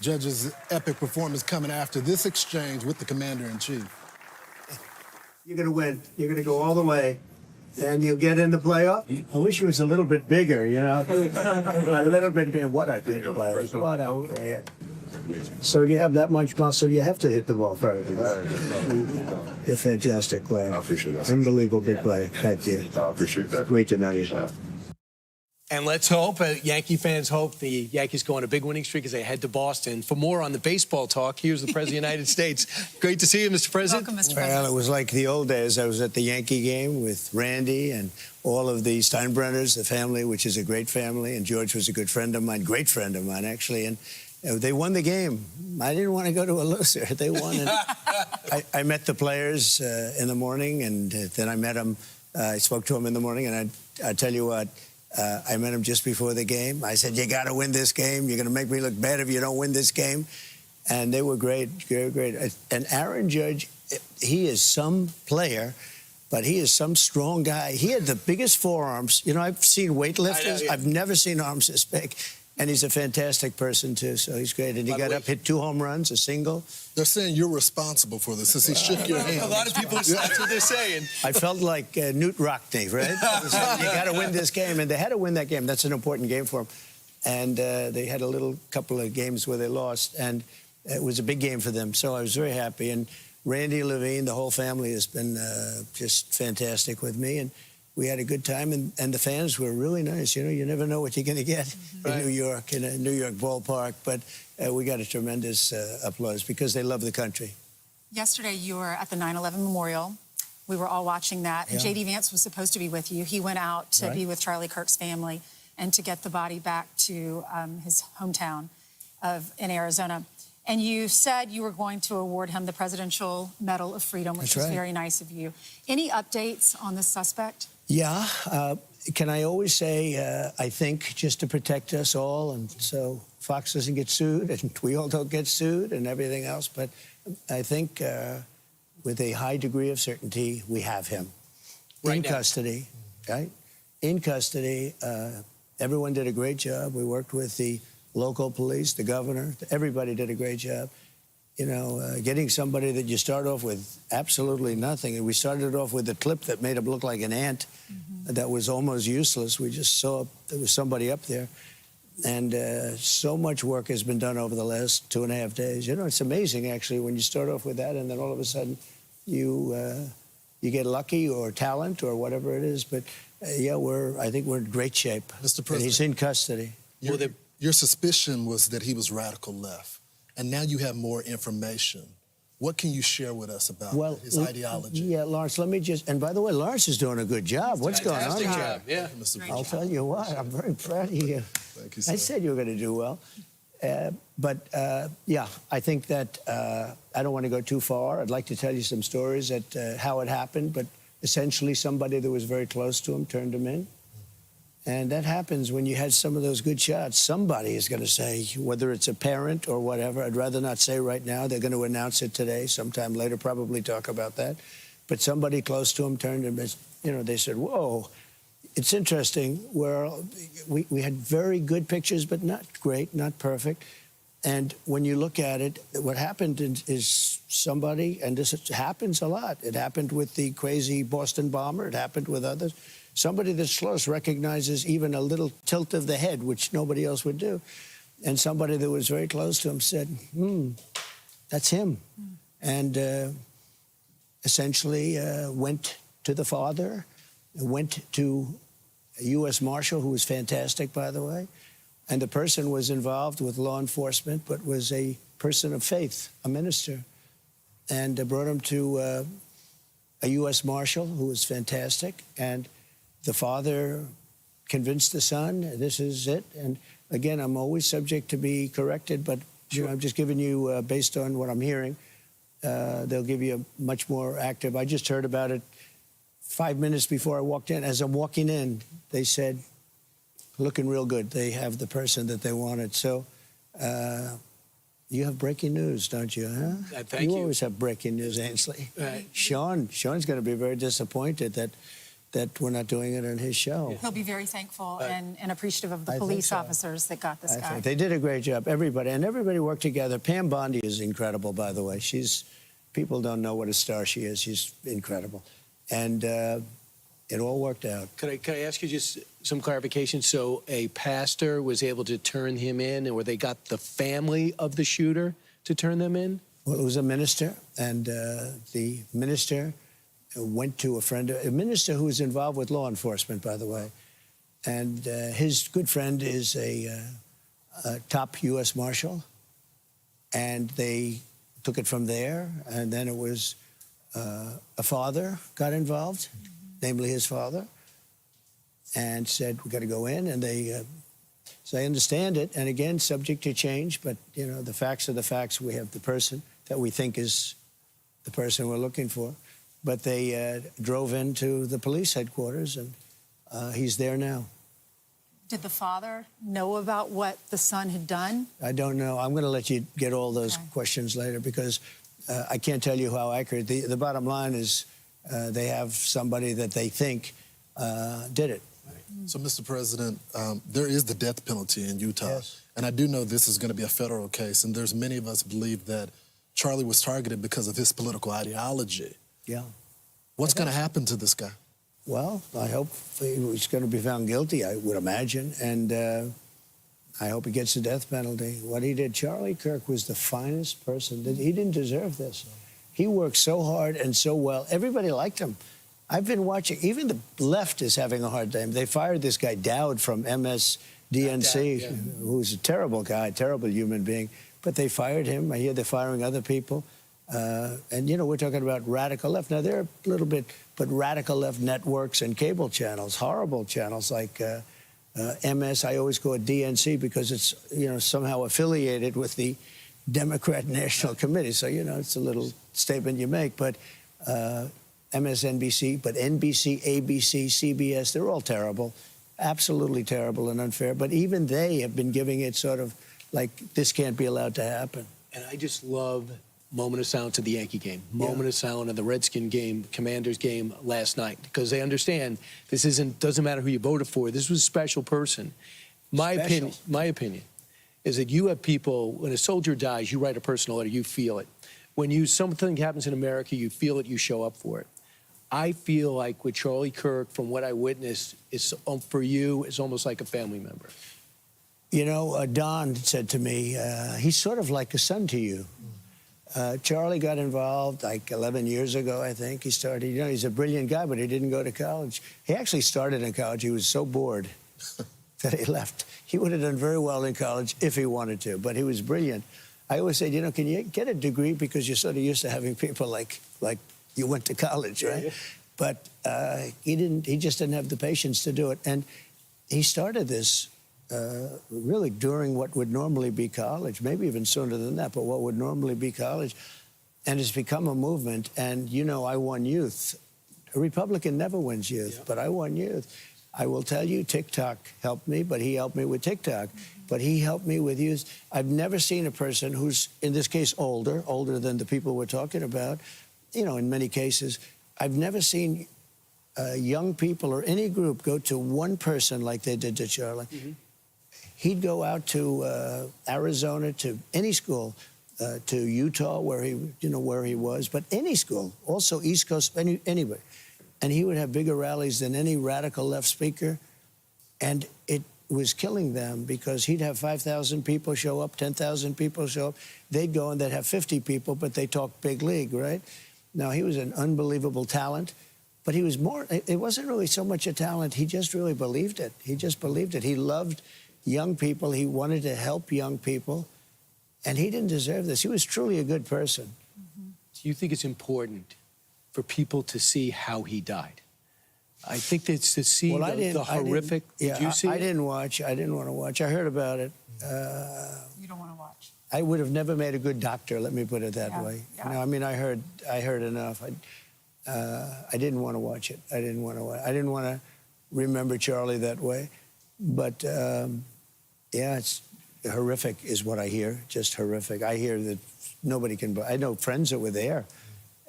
Judge's epic performance coming after this exchange with the commander-in-chief. You're going to win. You're going to go all the way, and you'll get in the playoff. I wish he was a little bit bigger, you know. A little bit bigger. What I think about it. What out. So you have that much muscle, you have to hit the ball further. You're fantastic player. I appreciate that. Unbelievable big play. Thank you. I appreciate that. Great to know you. And let's hope, Yankee fans hope, the Yankees go on a big winning streak as they head to Boston. For more on the baseball talk, here's the President of the United States. Great to see you, Mr. President. Welcome, Mr. President. Well, it was like the old days. I was at the Yankee game with Randy and all of the Steinbrenners, the family, which is a great family. And George was a good friend of mine, great friend of mine, actually. And they won the game. I didn't want to go to a loser. They won. And I met the players in the morning, and then I met them. I spoke to them in the morning, and I tell you what, I met him just before the game. I said, you got to win this game. You're going to make me look bad if you don't win this game. And they were great, great. And Aaron Judge, he is some player, but he is some strong guy. He had the biggest forearms. You know, I've seen weightlifters. I've never seen arms this big. And he's a fantastic person, too, so he's great. And he got up, hit 2 home runs, a single. They're saying you're responsible for this since he shook your hand. A lot of people, that's what they're saying. I felt like Newt Rockney, right? You got to win this game, and they had to win that game. That's an important game for them. And they had a couple of games where they lost, and it was a big game for them. So I was very happy. And Randy, Levine, the whole family has been just fantastic with me. And we had a good time, and the fans were really nice. You know, you never know what you're going to get in New York, in a New York ballpark. But we got a tremendous applause because they love the country. Yesterday, you were at the 9/11 memorial. We were all watching that. Yeah. J.D. Vance was supposed to be with you. He went out to be with Charlie Kirk's family and to get the body back to his hometown in Arizona. And you said you were going to award him the Presidential Medal of Freedom, which was very nice of you. Any updates on this suspect? Yeah. Can I always say, I think, just to protect us all, and so Fox doesn't get sued, and we all don't get sued, and everything else. But I think with a high degree of certainty, we have him in custody, right? In custody. Everyone did a great job. We worked with the local police, the governor. Everybody did a great job. You know, getting somebody that you start off with absolutely nothing. And we started off with a clip that made him look like an ant that was almost useless. We just saw there was somebody up there. And so much work has been done over the last 2.5 days. You know, it's amazing, actually, when you start off with that and then all of a sudden you get lucky or talent or whatever it is. But, yeah, I think we're in great shape. Mr. President, and he's in custody. Your suspicion was that he was radical left. And now you have more information. What can you share with us about his ideology? Yeah, Lawrence, let me just... And by the way, Lawrence is doing a good job. What's going on? Fantastic job, yeah. I'll tell you what, I'm very proud of you. Thank you, sir. I said you were going to do well. Yeah, I think that I don't want to go too far. I'd like to tell you some stories at how it happened, but essentially somebody that was very close to him turned him in. And that happens when you had some of those good shots. Somebody is going to say, whether it's a parent or whatever, I'd rather not say right now. They're going to announce it today, sometime later, probably talk about that. But somebody close to him turned him, you know, they said, whoa. It's interesting. We had very good pictures, but not great, not perfect. And when you look at it, what happened is somebody, and this happens a lot. It happened with the crazy Boston bomber. It happened with others. Somebody that's close recognizes even a little tilt of the head, which nobody else would do. And somebody that was very close to him said, that's him. And essentially went to the father, went to a U.S. Marshal, who was fantastic, by the way. And the person was involved with law enforcement, but was a person of faith, a minister. And brought him to a U.S. Marshal, who was fantastic. And the father convinced the son, this is it. And again, I'm always subject to be corrected, but you know, I'm just giving you, based on what I'm hearing, they'll give you a much more active. I just heard about it 5 minutes before I walked in. As I'm walking in, they said, looking real good. They have the person that they wanted. So you have breaking news, don't you, huh? Thank you. You always have breaking news, Ainsley. Sean's going to be very disappointed that that we're not doing it on his show. He'll be very thankful and appreciative of the I think police so. officers that got this I guy. think they did a great job. Everybody worked together. Pam Bondi is incredible, by the way. People don't know what a star she is. She's incredible. And it all worked out. Could I ask you just some clarification? So a pastor was able to turn him in, or they got the family of the shooter to turn them in? Well, it was a minister, and the minister went to a minister who was involved with law enforcement, by the way. And his good friend is a top U.S. Marshal. And they took it from there. And then it was a father got involved, namely his father, and said, we got to go in. And they, so I understand it. And again, subject to change. But, you know, the facts are the facts. We have the person that we think is the person we're looking for. But they drove into the police headquarters, and he's there now. Did the father know about what the son had done? I don't know. I'm going to let you get all those questions later, because I can't tell you how accurate. The bottom line is they have somebody that they think did it. So, Mr. President, there is the death penalty in Utah. Yes. And I do know this is going to be a federal case, and there's many of us believe that Charlie was targeted because of his political ideology. Yeah. What's going to happen to this guy? Well, I hope he's going to be found guilty, I would imagine, and I hope he gets the death penalty. What he did, Charlie Kirk was the finest person. He didn't deserve this. He worked so hard and so well. Everybody liked him. I've been watching. Even the left is having a hard time. They fired this guy, Dowd, from MSDNC, who's a terrible guy, terrible human being. But they fired him. I hear they're firing other people. And, you know, we're talking about radical left. Now, they're a little bit, but radical left networks and cable channels, horrible channels like MS, I always call it DNC because it's, you know, somehow affiliated with the Democrat National Committee. So, you know, it's a little statement you make. But MSNBC, but NBC, ABC, CBS, they're all terrible, absolutely terrible and unfair. But even they have been giving it sort of like, this can't be allowed to happen. And I just love moment of silence at the Yankee game, moment of silence at the Redskin game, Commanders game last night, because they understand this doesn't matter who you voted for. This was a special person. My opinion is that you have people, when a soldier dies, you write a personal letter, you feel it. When something happens in America, you feel it, you show up for it. I feel like with Charlie Kirk, from what I witnessed, for you, it's almost like a family member. You know, Don said to me, he's sort of like a son to you. Charlie got involved like 11 years ago, I think. He started, you know, he's a brilliant guy, but he didn't go to college. He actually started in college. He was so bored that he left. He would have done very well in college if he wanted to, but he was brilliant. I always said, you know, can you get a degree because you're sort of used to having people like you went to college, right? Yeah. But he just didn't have the patience to do it. And he started this really during what would normally be college, maybe even sooner than that, but what would normally be college. And it's become a movement. And, you know, I won youth. A Republican never wins youth, but I won youth. I will tell you, TikTok helped me, but he helped me with TikTok. But he helped me with youth. I've never seen a person who's, in this case, older than the people we're talking about, you know, in many cases. I've never seen young people or any group go to one person like they did to Charlie. Mm-hmm. He'd go out to Arizona, to any school, to Utah, where he was, but any school, also East Coast, anywhere. And he would have bigger rallies than any radical left speaker. And it was killing them because he'd have 5,000 people show up, 10,000 people show up. They'd go and they'd have 50 people, but they talk big league, right? Now, he was an unbelievable talent, but he was more, it wasn't really so much a talent. He just really believed it. He just believed it. He loved young people. He wanted to help young people, and he didn't deserve this. He was truly a good person. Mm-hmm. Do you think it's important for people to see how he died? I think it's to see the horrific. Did you see it? I didn't watch. I didn't want to watch. I heard about it. You don't want to watch. I would have never made a good doctor. Let me put it that way. Yeah. You know, I mean, I heard enough. I didn't want to watch it. I didn't want to remember Charlie that way. But yeah, it's horrific, is what I hear. Just horrific. I hear that nobody can. I know friends that were there,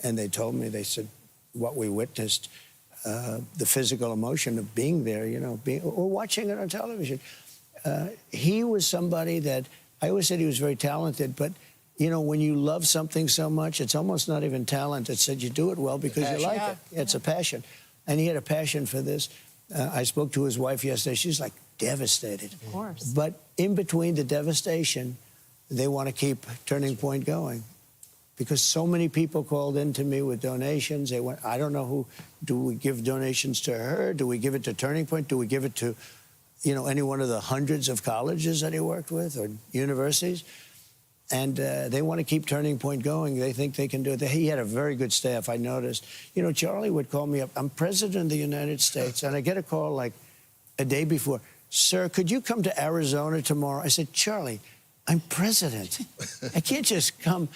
and they told me. They said what we witnessed. the physical emotion of being there, you know, or watching it on television. He was somebody that, I always said he was very talented, but, you know, when you love something so much, it's almost not even talent. It's that you do it well because you like it. It's a passion. And he had a passion for this. I spoke to his wife yesterday. She's like devastated. Of course. But in between the devastation, they want to keep Turning Point going. Because so many people called in to me with donations. They went, I don't know who, do we give donations to her? Do we give it to Turning Point? Do we give it to, you know, any one of the hundreds of colleges that he worked with or universities? And they want to keep Turning Point going. They think they can do it. He had a very good staff, I noticed. You know, Charlie would call me up. I'm president of the United States, and I get a call like a day before. Sir, could you come to Arizona tomorrow? I said, Charlie, I'm president. I can't just come.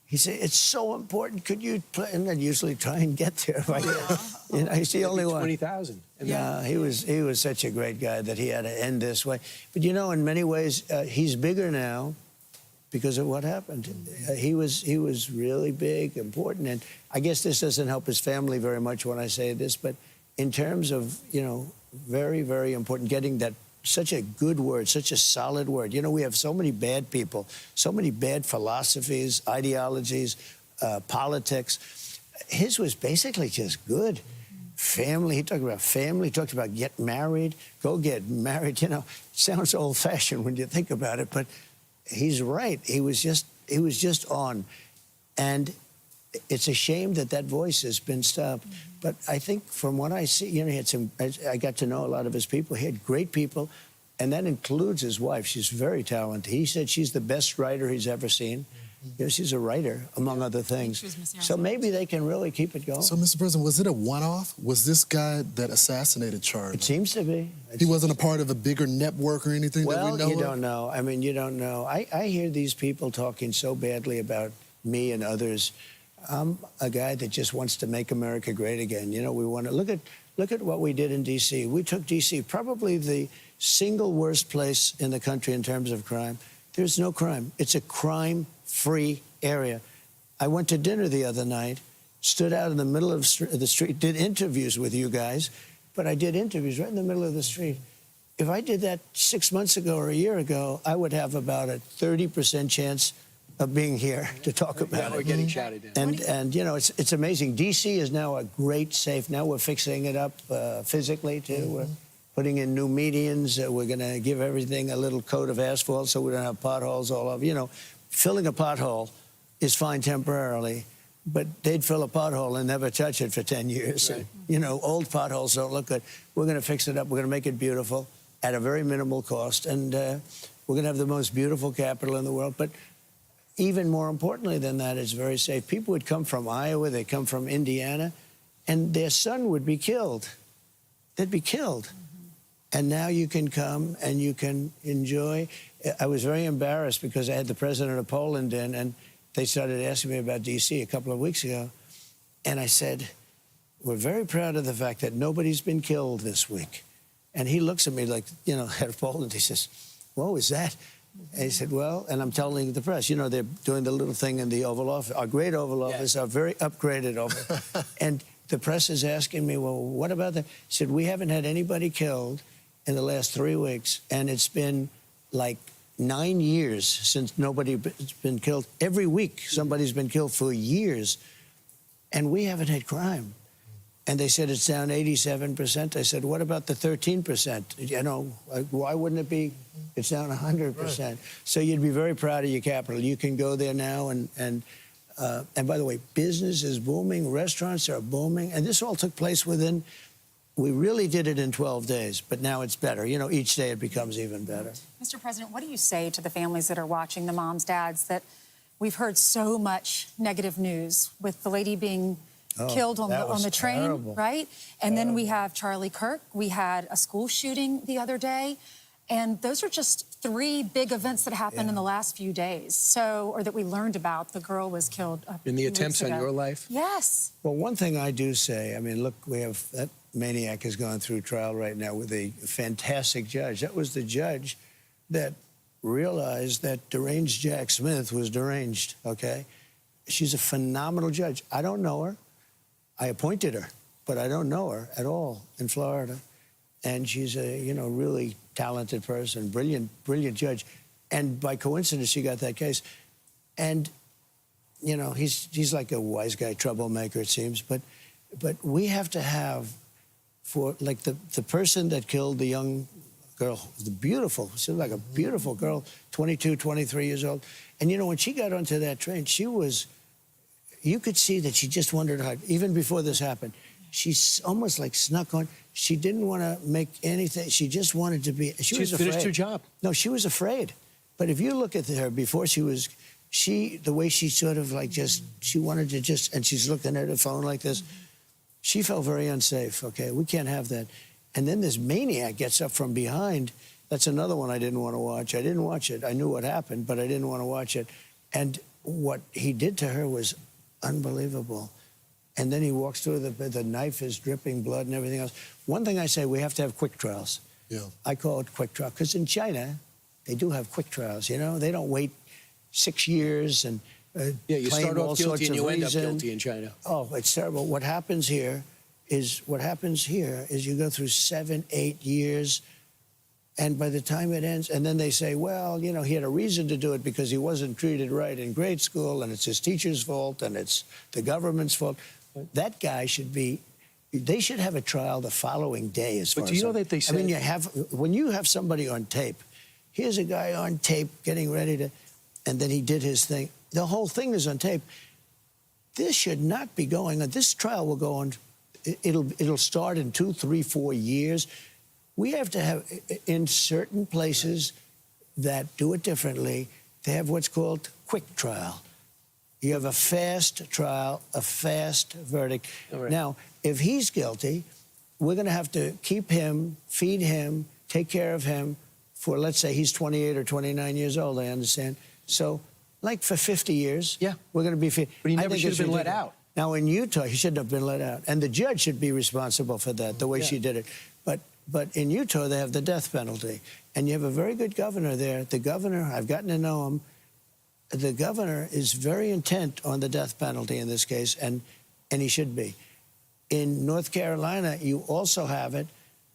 He said, it's so important. Could you play? And I'd usually try and get there. If I could. You know, he's the only one. 20,000. Yeah, he was such a great guy that he had to end this way. But, you know, in many ways, he's bigger now because of what happened. He was really big, important. And I guess this doesn't help his family very much when I say this, but in terms of, you know, very, very important, getting that such a good word, such a solid word. You know, we have so many bad people, so many bad philosophies, ideologies, politics. His was basically just good. Family, he talked about family, he talked about get married, go get married. You know, it sounds old-fashioned when you think about it, but he's right. He was just on. And it's a shame that that voice has been stopped. But I think from what I see, you know, I got to know a lot of his people. He had great people, and that includes his wife. She's very talented. He said she's the best writer he's ever seen. You know, she's a writer, among other things. So maybe they can really keep it going. So, Mr. President, was it a one-off? Was this guy that assassinated Charlie? It seems to be. He wasn't a part of a bigger network or anything that we know of? Well, you don't know. I mean, you don't know. I hear these people talking so badly about me and others. I'm a guy that just wants to make America great again. You know, we want to look at what we did in D.C. We took D.C., probably the single worst place in the country in terms of crime. There's no crime. It's a crime-free area. I went to dinner the other night, stood out in the middle of the street, did interviews with you guys, but I did interviews right in the middle of the street. If I did that 6 months ago or a year ago, I would have about a 30% chance of being here to talk about it. Or getting shouted down. And you know, it's amazing. D.C. is now a great safe. Now we're fixing it up physically, too. We're putting in new medians. We're going to give everything a little coat of asphalt so we don't have potholes all over. You know, filling a pothole is fine temporarily, but they'd fill a pothole and never touch it for 10 years. Right. And, you know, old potholes don't look good. We're going to fix it up. We're going to make it beautiful at a very minimal cost. And we're going to have the most beautiful capital in the world. But even more importantly than that, it's very safe. People would come from Iowa, they'd come from Indiana, and their son would be killed. They'd be killed. And now you can come and you can enjoy. I was very embarrassed because I had the president of Poland in, and they started asking me about D.C. a couple of weeks ago. And I said, we're very proud of the fact that nobody's been killed this week. And he looks at me like, you know, head of Poland, he says, whoa, is that? And he said, well, and I'm telling the press, you know, they're doing the little thing in the Oval Office, our great Oval Office, our very upgraded Oval. And the press is asking me, well, what about that? He said, we haven't had anybody killed in the last 3 weeks, and it's been like 9 years since nobody's been killed. Every week, somebody's been killed for years, and we haven't had crime. And they said it's down 87%. I said, what about the 13%? You know, why wouldn't it be? It's down 100%. Right. So you'd be very proud of your capital. You can go there now, and by the way, business is booming. Restaurants are booming. And this all took place within, we really did it in 12 days, but now it's better. You know, each day it becomes even better. Mr. President, what do you say to the families that are watching, the moms, dads, that we've heard so much negative news with the lady being killed on the train, terrible. Right? And then we have Charlie Kirk. We had a school shooting the other day. And those are just 3 big events that happened in the last few days. So, or that we learned about. The girl was killed in the attempts on your life? Yes. Well, one thing I do say, I mean, look, we have, that maniac has gone through trial right now with a fantastic judge. That was the judge that realized that deranged Jack Smith was deranged, okay? She's a phenomenal judge. I don't know her. I appointed her. but I don't know her at all in Florida. And she's a, really talented person, brilliant judge. And by coincidence, she got that case. And, he's like a wise guy, troublemaker, it seems. But we have to have, for, like, the person that killed the young girl, she was like a beautiful girl, 22, 23 years old. And, when she got onto that train, you could see that she just wanted to hide. Even before this happened, she almost like snuck on. She didn't want to make anything. She just wanted to be. She was afraid. Finished her job. No, she was afraid. But if you look at her before the way she sort of like she wanted to and she's looking at her phone like this. She felt very unsafe. Okay, we can't have that. And then this maniac gets up from behind. That's another one I didn't want to watch. I didn't watch it. I knew what happened, but I didn't want to watch it. And what he did to her was unbelievable. And then he walks through, the knife is dripping blood and everything else. One thing I say, we have to have quick trials. Yeah. I call it quick trial, because in China, they do have quick trials, They don't wait 6 years and you start off guilty and you end up reason. guilty in China. Oh, it's terrible. What happens here is you go through 7, 8 years, and by the time it ends, and then they say, well, he had a reason to do it because he wasn't treated right in grade school, and it's his teacher's fault, and it's the government's fault. That guy they should have a trial the following day, as far as. But do you know that they said? I mean, when you have somebody on tape, here's a guy on tape getting ready to, and then he did his thing. The whole thing is on tape. This should not be going on. This trial will go on. It'll start in 2, 3, 4 years. We have to have, in certain places that do it differently, they have what's called quick trial. You have a fast trial, a fast verdict. Right. Now, if he's guilty, we're going to have to keep him, feed him, take care of him for, let's say, he's 28 or 29 years old, I understand. So, like for 50 years, we're going to be feed. But he never should have been let out. Now, in Utah, he shouldn't have been let out. And the judge should be responsible for that, the way she did it. But in Utah, they have the death penalty. And you have a very good governor there. The governor, I've gotten to know him. The governor is very intent on the death penalty in this case, and he should be. In North Carolina, you also have it,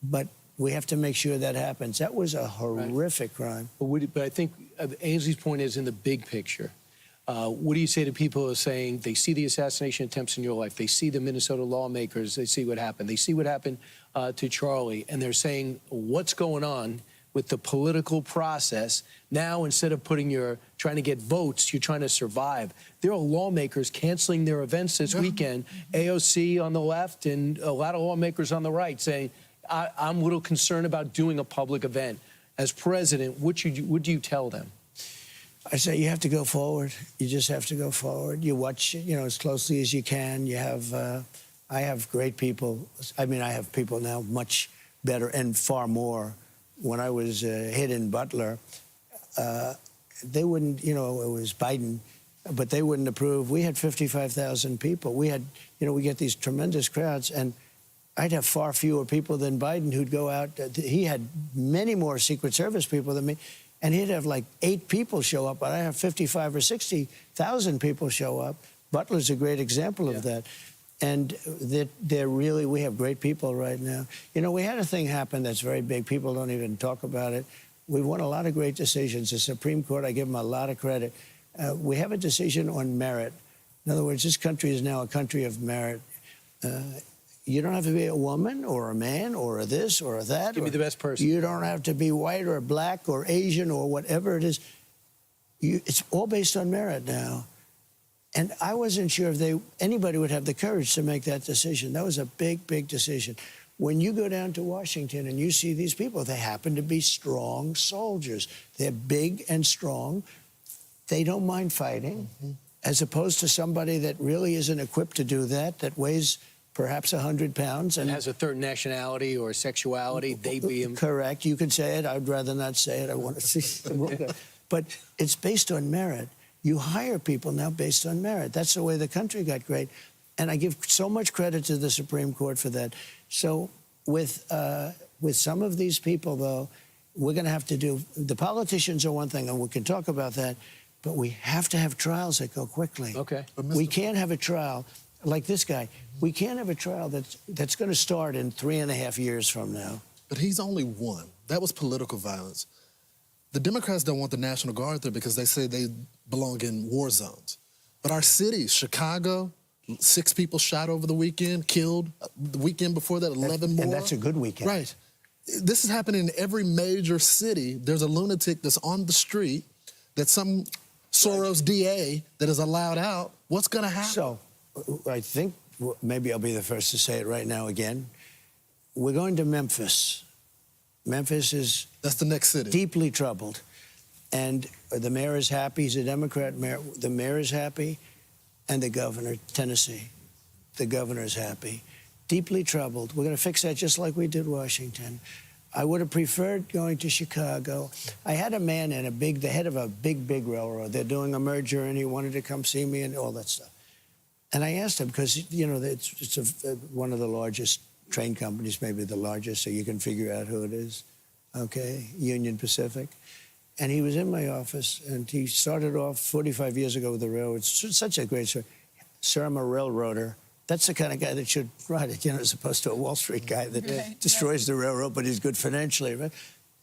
but we have to make sure that happens. That was a horrific crime. But I think Ainsley's point is in the big picture. What do you say to people who are saying they see the assassination attempts in your life, they see the Minnesota lawmakers, they see what happened, they see what happened to Charlie, and they're saying, what's going on with the political process? Now, instead of trying to get votes, you're trying to survive. There are lawmakers canceling their events this weekend, AOC on the left and a lot of lawmakers on the right saying, I'm a little concerned about doing a public event. As president, what do you tell them? I say you have to go forward. You just have to go forward. You watch, as closely as you can. You have, I have great people. I mean, I have people now much better and far more. When I was hit in Butler, they wouldn't, it was Biden, but they wouldn't approve. We had 55,000 people. We had, we get these tremendous crowds, and I'd have far fewer people than Biden who'd go out. He had many more Secret Service people than me. And he'd have like 8 people show up, but I have 55 or 60,000 people show up. Butler's a great example of that. And we have great people right now. We had a thing happen that's very big. People don't even talk about it. We won a lot of great decisions. The Supreme Court, I give them a lot of credit. We have a decision on merit. In other words, this country is now a country of merit. You don't have to be a woman or a man or a this or a that. Give me the best person. You don't have to be white or black or Asian or whatever it is. It's all based on merit now. And I wasn't sure if anybody would have the courage to make that decision. That was a big, big decision. When you go down to Washington and you see these people, they happen to be strong soldiers. They're big and strong. They don't mind fighting, as opposed to somebody that really isn't equipped to do that weighs perhaps 100 pounds. And has a third nationality or sexuality, they be him. Correct. You can say it. I'd rather not say it. I want to see. But it's based on merit. You hire people now based on merit. That's the way the country got great. And I give so much credit to the Supreme Court for that. So with some of these people, though, we're going to have to do, the politicians are one thing, and we can talk about that, but we have to have trials that go quickly. Okay. We can't have a trial like this guy. We can't have a trial that's going to start in 3.5 years from now. But he's only one. That was political violence. The Democrats don't want the National Guard there because they say they belong in war zones. But our cities, Chicago, 6 people shot over the weekend, killed. The weekend before that, 11 more. And that's a good weekend. Right. This is happening in every major city. There's a lunatic that's on the street, that's some Soros DA that is allowed out. What's going to happen? So I think maybe I'll be the first to say it right now again. We're going to Memphis. Memphis is... That's the next city. Deeply troubled. And the mayor is happy. He's a Democrat mayor. The mayor is happy. And the governor, Tennessee, the governor is happy. Deeply troubled. We're going to fix that just like we did Washington. I would have preferred going to Chicago. I had a man in the head of a big railroad. They're doing a merger, and he wanted to come see me and all that stuff. And I asked him, because, you know, it's one of the largest train companies, maybe the largest, so you can figure out who it is, okay, Union Pacific. And he was in my office, and he started off 45 years ago with the railroad. It's such a great story. Sir, I'm a railroader. That's the kind of guy that should ride it, you know, as opposed to a Wall Street guy that destroys the railroad, but he's good financially, right?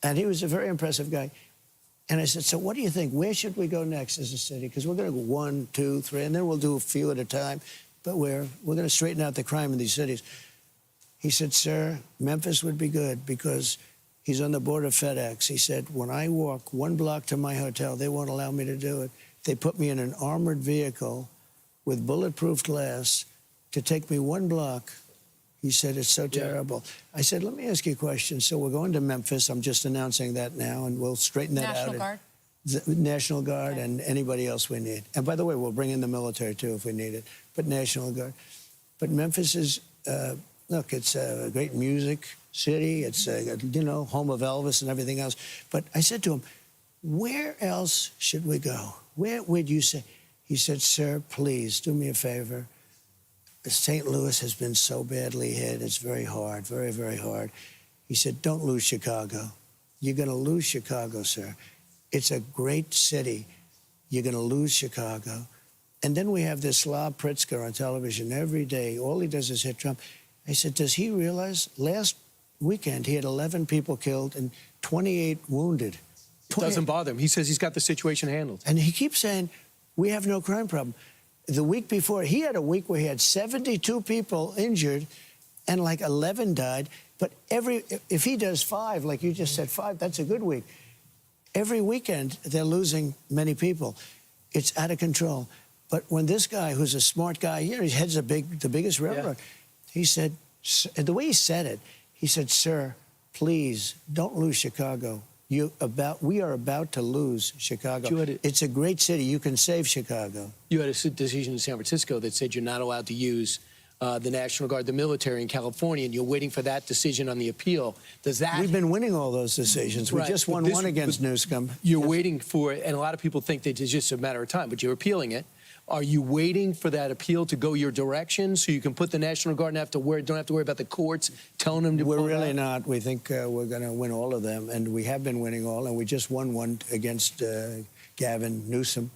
And he was a very impressive guy. And I said, so what do you think? Where should we go next as a city? Because we're going to go 1, 2, 3, and then we'll do a few at a time. But we're going to straighten out the crime in these cities. He said, sir, Memphis would be good because he's on the board of FedEx. He said, when I walk 1 block to my hotel, they won't allow me to do it. They put me in an armored vehicle with bulletproof glass to take me 1 block. He said, it's so terrible. I said, let me ask you a question. So we're going to Memphis. I'm just announcing that now, and we'll straighten that out. National Guard? The National Guard and anybody else we need. And by the way, we'll bring in the military, too, if we need it. But National Guard. But Memphis is, look, it's a great music city. It's, you know, home of Elvis and everything else. But I said to him, where else should we go? Where would you say? He said, sir, please do me a favor. St. Louis has been so badly hit. It's very hard, very, very hard. He said, don't lose Chicago. You're going to lose Chicago, sir. It's a great city. You're going to lose Chicago. And then we have this Slav Pritzker on television every day. All he does is hit Trump. I said, does he realize last weekend he had 11 people killed and 28 wounded? It doesn't bother him. He says he's got the situation handled. And he keeps saying, we have no crime problem. The week before, he had a week where he had 72 people injured and like 11 died. But if he does 5, like you just said, 5, that's a good week. Every weekend, they're losing many people. It's out of control. But when this guy, who's a smart guy, you know, he heads the biggest railroad, he said, the way he said it, he said, sir, please don't lose Chicago. We are about to lose Chicago. It's a great city. You can save Chicago. You had a decision in San Francisco that said you're not allowed to use the National Guard, the military in California, and you're waiting for that decision on the appeal. Does that... We've been winning all those decisions. We just won one against Newsom. You're waiting for it, and a lot of people think that it's just a matter of time, but you're appealing it. Are you waiting for that appeal to go your direction so you can put the National Guard and don't have to worry about the courts telling them to pull We're really out? not. We think we're going to win all of them, and we have been winning all, and we just won one against Gavin Newsom,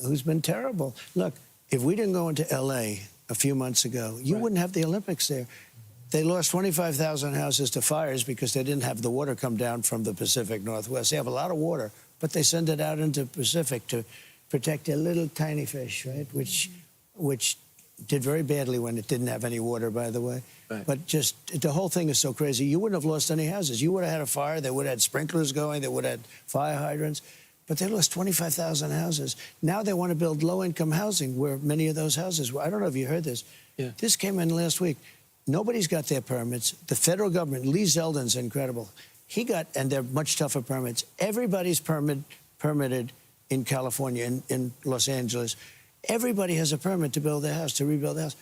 who's been terrible. Look, if we didn't go into L.A. a few months ago, you wouldn't have the Olympics there. They lost 25,000 houses to fires because they didn't have the water come down from the Pacific Northwest. They have a lot of water, but they send it out into the Pacific to protect a little tiny fish, right? Which did very badly when it didn't have any water, by the way. Right. But just the whole thing is so crazy. You wouldn't have lost any houses. You would have had a fire. They would have had sprinklers going. They would have had fire hydrants. But they lost 25,000 houses. Now they want to build low-income housing where many of those houses were. I don't know if you heard this. Yeah. This came in last week. Nobody's got their permits. The federal government, Lee Zeldin's incredible. He got, and they're much tougher permits. Everybody's permitted in California, in Los Angeles. Everybody has a permit to build their house, to rebuild their house,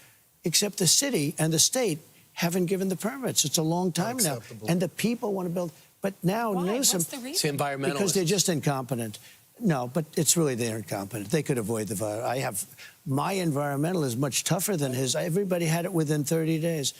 except the city and the state haven't given the permits. It's a long time now. And the people want to build. But now Newsom... What's the reason? It's environmentalist. Because they're just incompetent. No, but it's really they're incompetent. They could avoid the virus. My environmental is much tougher than his. Everybody had it within 30 days.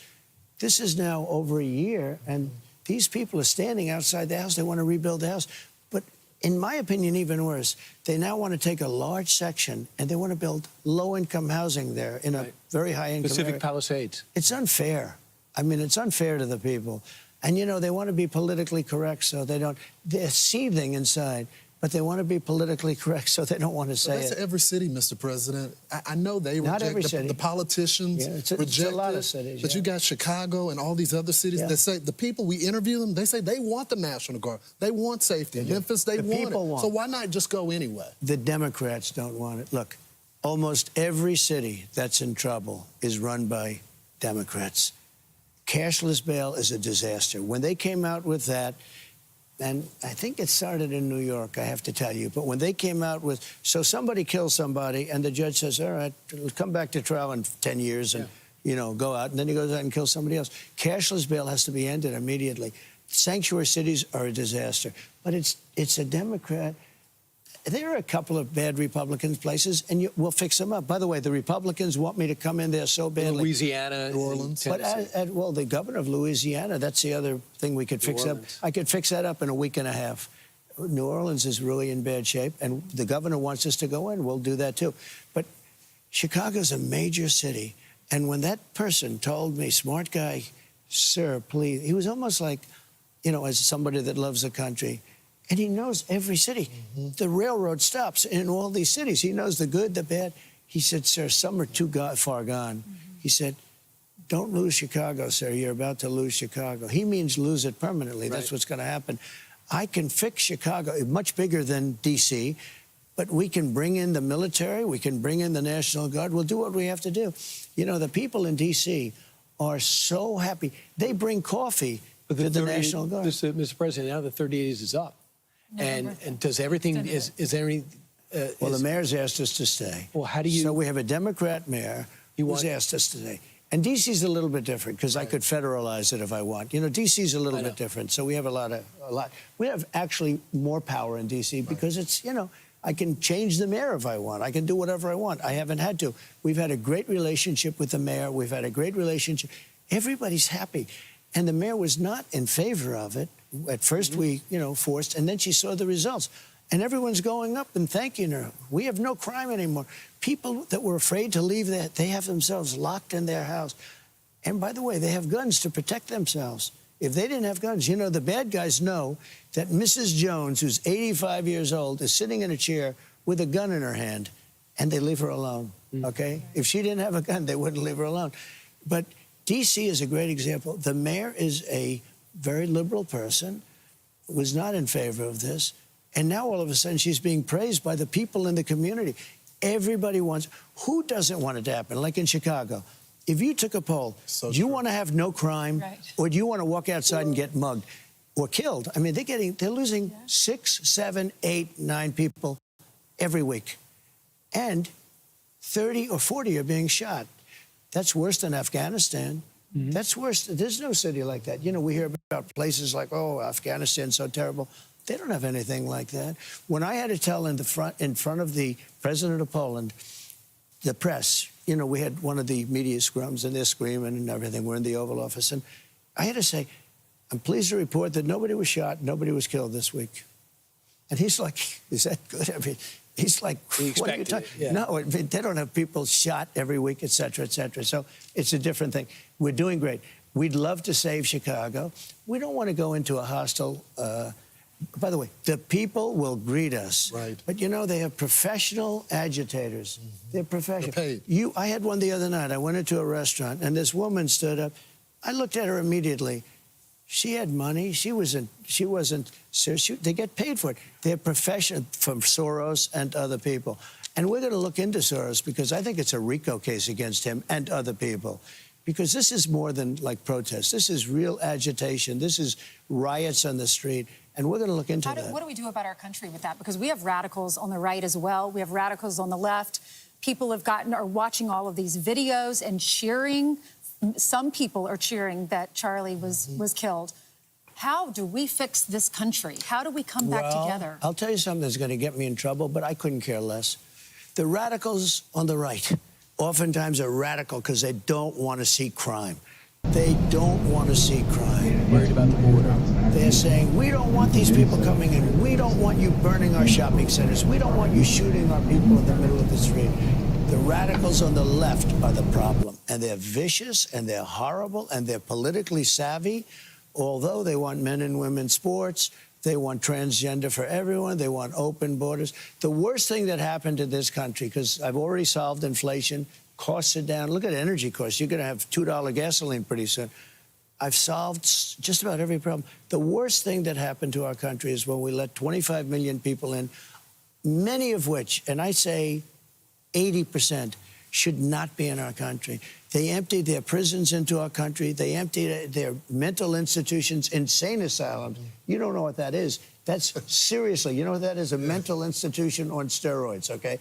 This is now over a year, and these people are standing outside the house. They want to rebuild the house. But in my opinion, even worse, they now want to take a large section and they want to build low-income housing there in a very high-income Pacific area. Palisades. It's unfair. I mean, it's unfair to the people. And, you know, they want to be politically correct, so they don't. They're seething inside, but they want to be politically correct, so they don't want to say That's it. every city, Mr. President. I know they Not reject every the, city. the politicians Yeah, it's reject a lot it, of cities. but Yeah. you got Chicago and all these other cities Yeah. that say the people we interview them. They say they want the National Guard. They want safety. Memphis, they The want people it. want So it. why not just go anyway? The Democrats don't want it. Look, almost every city that's in trouble is run by Democrats. Cashless bail is a disaster. When they came out with that, and I think it started in New York, I have to tell you, but when they came out with, so somebody kills somebody and the judge says, all right, come back to trial in 10 years and, you know, go out, and then he goes out and kills somebody else. Cashless bail has to be ended immediately. Sanctuary cities are a disaster, but it's a Democrat. There are a couple of bad Republican places, and we'll fix them up. By the way, the Republicans want me to come in there so badly. Louisiana, New Orleans. But, Tennessee. well, the governor of Louisiana, that's the other thing we could fix up. Orleans. I could fix that up in a week and a half. New Orleans is really in bad shape, and the governor wants us to go in. We'll do that, too. But Chicago's a major city, and when that person told me, smart guy, sir, please, he was almost like, you know, as somebody that loves the country, and he knows every city. The railroad stops in all these cities. He knows the good, the bad. He said, sir, some are too far gone. He said, don't lose Chicago, sir. You're about to lose Chicago. He means lose it permanently. That's Right. what's going to happen. I can fix Chicago, much bigger than D.C., but we can bring in the military. We can bring in the National Guard. We'll do what we have to do. You know, the people in D.C. are so happy. They bring coffee to the 30 National Guard. Mr. President, now the 30 days is up. And does everything, is there any... Well, the mayor's asked us to stay. Well, how do you... So we have a Democrat mayor who's asked us to stay. And D.C.'s a little bit different because I could federalize it if I want. You know, D.C.'s a little bit different. So we have a lot. We have actually more power in D.C. because it's, you know, I can change the mayor if I want. I can do whatever I want. I haven't had to. We've had a great relationship with the mayor. We've had a great relationship. Everybody's happy. And the mayor was not in favor of it. At first we, you know, forced, and then she saw the results. And everyone's going up and thanking her. We have no crime anymore. People that were afraid to leave that, they have themselves locked in their house. And by the way, they have guns to protect themselves. If they didn't have guns, you know, the bad guys know that Mrs. Jones, who's 85 years old, is sitting in a chair with a gun in her hand, and they leave her alone, okay? If she didn't have a gun, they wouldn't leave her alone. But D.C. is a great example. The mayor is a very liberal person, was not in favor of this, and now all of a sudden she's being praised by the people in the community. Everybody wants, who doesn't want it to happen? Like in Chicago, if you took a poll, do you want to have no crime, or do you want to walk outside and get mugged or killed? I mean, they're losing 6, 7, 8, 9 people every week, and 30 or 40 are being shot. That's worse than Afghanistan. That's worse. There's no city like that. You know, we hear about places like, oh, Afghanistan's so terrible. They don't have anything like that. When I had to tell in front of the president of Poland, the press, you know, we had one of the media scrums and they're screaming and everything. We're in the Oval Office. And I had to say, I'm pleased to report that nobody was shot, nobody was killed this week. And he's like, is that good? I mean, he's like, what are you talking? Yeah. No, I mean, they don't have people shot every week, et cetera, et cetera. So it's a different thing. We're doing great. We'd love to save Chicago. We don't want to go into a hostile... by the way, the people will greet us. Right. But, you know, they have professional agitators. They're professional. They're paid. I had one the other night. I went into a restaurant, and this woman stood up. I looked at her immediately. She had money. She wasn't serious. They get paid for it. They're professional, from Soros and other people. And we're going to look into Soros because I think it's a RICO case against him and other people. Because this is more than like protests. This is real agitation. This is riots on the street. And we're going to look into that. What do we do about our country with that? Because we have radicals on the right as well. We have radicals on the left. People are watching all of these videos and cheering. Some people are cheering that Charlie was killed. How do we fix this country? How do we come back together? I'll tell you something that's going to get me in trouble, but I couldn't care less. The radicals on the right oftentimes are radical because they don't want to see crime. They don't want to see crime. Worried about the border. They're saying, we don't want these people coming in. We don't want you burning our shopping centers. We don't want you shooting our people in the middle of the street. The radicals on the left are the problem. And they're vicious, and they're horrible, and they're politically savvy. Although they want men and women sports, they want transgender for everyone, they want open borders. The worst thing that happened to this country, because I've already solved inflation, costs are down. Look at energy costs. You're going to have $2 gasoline pretty soon. I've solved just about every problem. The worst thing that happened to our country is when we let 25 million people in, many of which, and I say 80%, should not be in our country. They emptied their prisons into our country. They emptied their mental institutions, insane asylums. You don't know what that is. That's seriously, you know what that is? A mental institution on steroids, okay?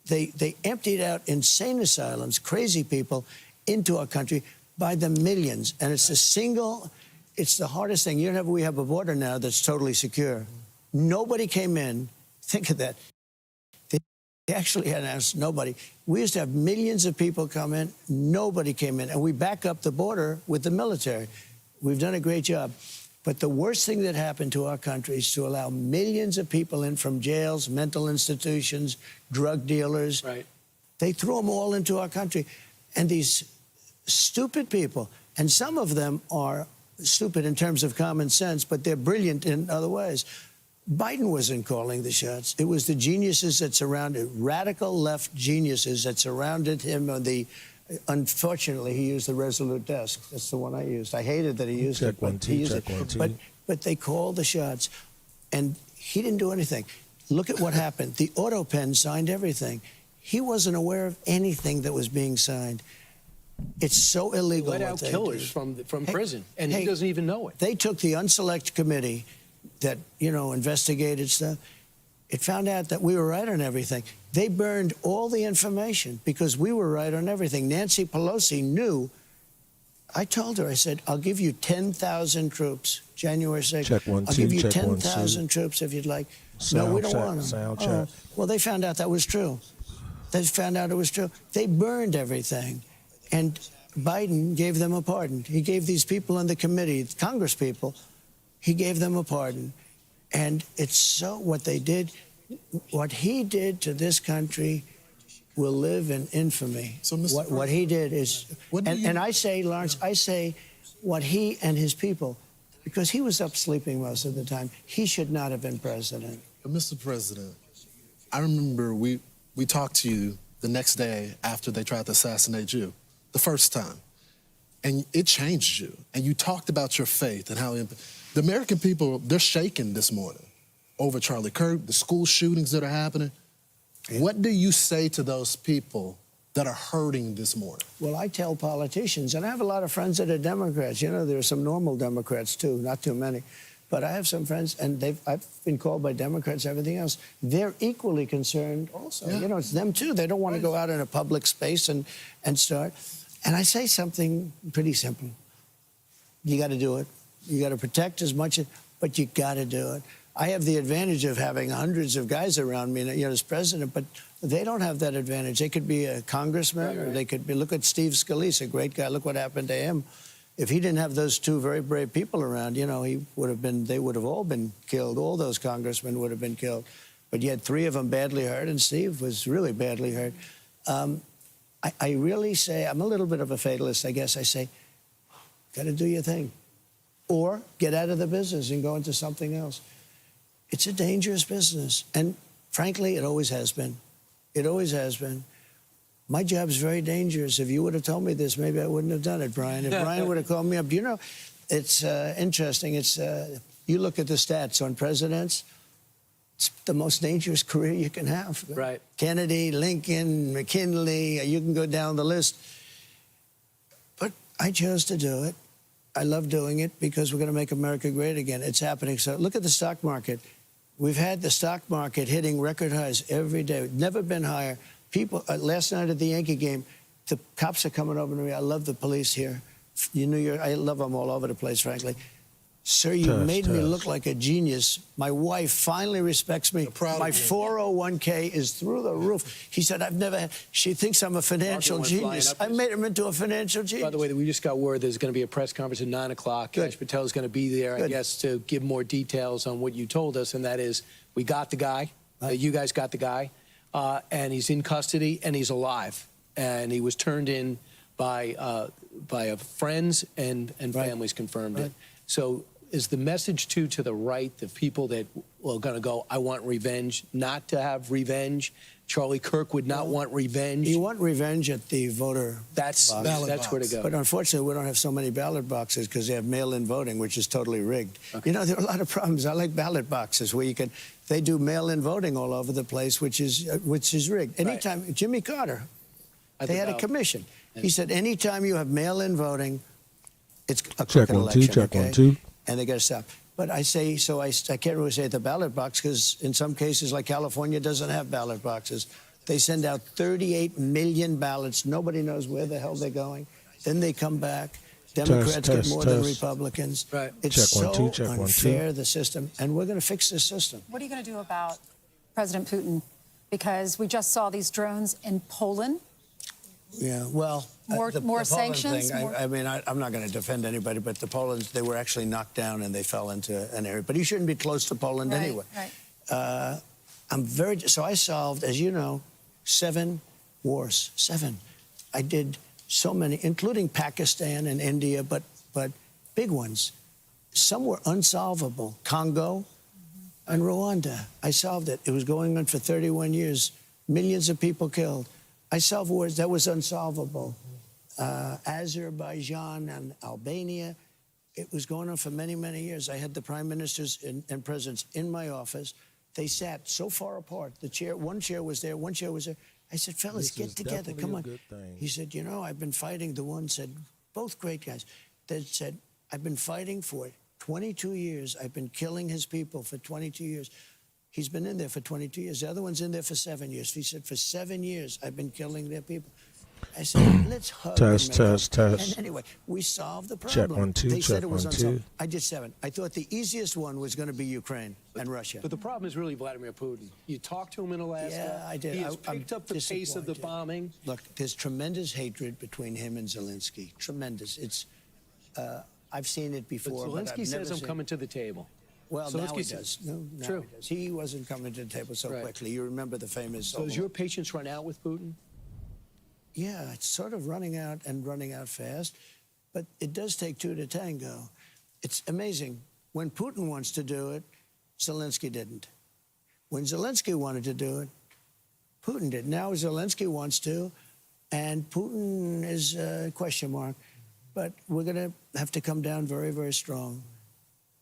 They emptied out insane asylums, crazy people, into our country by the millions. And it's it's the hardest thing. We have a border now that's totally secure. Nobody came in. Think of that. They actually had asked nobody. We used to have millions of people come in. Nobody came in. And we back up the border with the military. We've done a great job. But the worst thing that happened to our country is to allow millions of people in from jails, mental institutions, drug dealers. Right. They threw them all into our country. And these stupid people, and some of them are stupid in terms of common sense, but they're brilliant in other ways. Biden wasn't calling the shots. It was the geniuses that surrounded, radical left geniuses that surrounded him on the, unfortunately, he used the Resolute desk. That's the one I used. I hated that he used it, but he used it. But they called the shots, and he didn't do anything. Look at what happened. The auto pen signed everything. He wasn't aware of anything that was being signed. It's so illegal. Let out killers from prison, and he doesn't even know it. They took the unselect committee that, investigated stuff. It found out that we were right on everything. They burned all the information because we were right on everything. Nancy Pelosi knew. I told her, I said, I'll give you 10,000 troops, January 6th. Check 1, 2, I'll give you check 10,000 troops if you'd like. No, we don't want them. Sound check. Well, they found out that was true. They found out it was true. They burned everything. And Biden gave them a pardon. He gave these people on the committee, Congress people, he gave them a pardon. And it's so what they did, what he did to this country will live in infamy. So, Mr. What he did is, and I say, Lawrence, I say what he and his people, because he was up sleeping most of the time, he should not have been president. But Mr. President, I remember we talked to you the next day after they tried to assassinate you, the first time. And it changed you. And you talked about your faith and how the American people, they're shaken this morning over Charlie Kirk, the school shootings that are happening. What do you say to those people that are hurting this morning? Well, I tell politicians, and I have a lot of friends that are Democrats. There are some normal Democrats, too, not too many. But I have some friends, and I've been called by Democrats, everything else. They're equally concerned also. Yeah. It's them, too. They don't want to go out in a public space and start. And I say something pretty simple. You got to do it. You got to protect as much, but you got to do it. I have the advantage of having hundreds of guys around me, as president, but they don't have that advantage. They could be a congressman, or they could be, look at Steve Scalise, a great guy. Look what happened to him. If he didn't have those two very brave people around, he would have been, they would have all been killed. All those congressmen would have been killed. But you had three of them badly hurt, and Steve was really badly hurt. I really say, I'm a little bit of a fatalist, I guess. I say, got to do your thing. Or get out of the business and go into something else. It's a dangerous business. And frankly, it always has been. It always has been. My job's very dangerous. If you would have told me this, maybe I wouldn't have done it, Brian. If Brian would have called me up, it's interesting. You look at the stats on presidents, it's the most dangerous career you can have. Right. Kennedy, Lincoln, McKinley, you can go down the list. But I chose to do it. I love doing it because we're going to make America great again. It's happening. So look at the stock market. We've had the stock market hitting record highs every day. Never been higher. People, last night at the Yankee game, the cops are coming over to me. I love the police here. I love them all over the place, frankly. Sir, you Tush, made me tush. look like a genius. My wife finally respects me. proud of My you. 401k is through the roof. He said, I've never had, she thinks I'm a financial Market went genius. flying I up. made him into a financial genius. By the way, we just got word there's going to be a press conference at 9 o'clock. Good. Ash Patel's going to be there, I Good. guess, to give more details on what you told us, and that is we got the guy. You guys got the guy, and he's in custody, and he's alive. And he was turned in by friends and families confirmed it. So is the message to the right, the people that are going to go, I want revenge, not to have revenge? Charlie Kirk would not want revenge. You want revenge at the voter That's box. Ballot where to box. go. But unfortunately, we don't have so many ballot boxes because they have mail-in voting, which is totally rigged. Okay. You know, there are a lot of problems. I like ballot boxes where you can. They do mail-in voting all over the place, which is rigged. Right. Anytime Jimmy Carter, I they think had a I'll- commission. Yeah. He said, anytime you have mail-in voting, it's a Check crooked 1 2, election. check okay? 1 2. And they got to stop. But I say, so I can't really say at the ballot box because in some cases, like California, doesn't have ballot boxes. They send out 38 million ballots. Nobody knows where the hell they're going. Then they come back. Democrats get more than Republicans. Right. It's Check 1 2, so check 1 2. unfair, the system. And we're going to fix this system. What are you going to do about President Putin? Because we just saw these drones in Poland. Yeah, well, More the Poland sanctions, thing, more- I mean, I'm not going to defend anybody, but the Polands, they were actually knocked down and they fell into an area. But you shouldn't be close to Poland Right, anyway. right. So I solved, as you know, 7 wars. 7. I did so many, including Pakistan and India, but big ones. Some were unsolvable. Congo and Rwanda. I solved it. It was going on for 31 years. Millions of people killed. I solved wars that was unsolvable. Azerbaijan and Albania. It was going on for many, many years. I had the prime ministers and presidents in my office. They sat so far apart. One chair was there, one chair was there. I said, fellas, This get is together. definitely Come a on. good thing. He said, you know, I've been fighting. The one said, both great guys. They said, I've been fighting for 22 years. I've been killing his people for 22 years. He's been in there for 22 years. The other one's in there for 7 years. He said, for 7 years, I've been killing their people. I said, let's hug. Test, and make test, up. test. And anyway, we solved the problem. Check 1 2, They said check it was 1 unsolved. 2. I did 7. I thought the easiest one was going to be Ukraine and Russia. But the problem is really Vladimir Putin. You talked to him in Alaska. Yeah, I did. He has I'm picked up the pace of the disappointed. bombing. Look, there's tremendous hatred between him and Zelensky. Tremendous. It's, I've seen it But before. But Zelensky I've says never I'm seen- coming to the table. Well, Zelensky now he says- does. No, now True. he does. He wasn't coming to the table so Right. quickly. You remember the famous. So does your patience run out with Putin? Yeah, it's sort of running out and running out fast, but it does take 2 to tango. It's amazing. When Putin wants to do it, Zelensky didn't. When Zelensky wanted to do it, Putin did. Now Zelensky wants to, and Putin is a question mark. But we're going to have to come down very, very strong.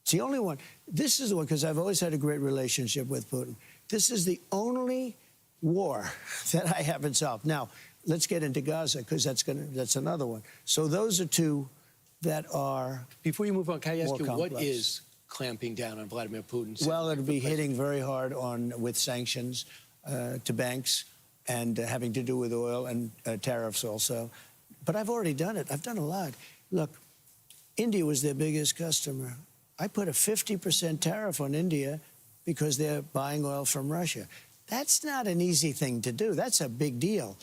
It's the only one. This is the one, because I've always had a great relationship with Putin. This is the only war that I haven't solved. Now, let's get into Gaza, because that's another one. So those are 2 that are. Before you move on, can I ask More you, what complex. is clamping down on Vladimir Putin? Well, it'll be hitting very hard with sanctions to banks and having to do with oil and tariffs also. But I've already done it. I've done a lot. Look, India was their biggest customer. I put a 50% tariff on India because they're buying oil from Russia. That's not an easy thing to do. That's a big deal.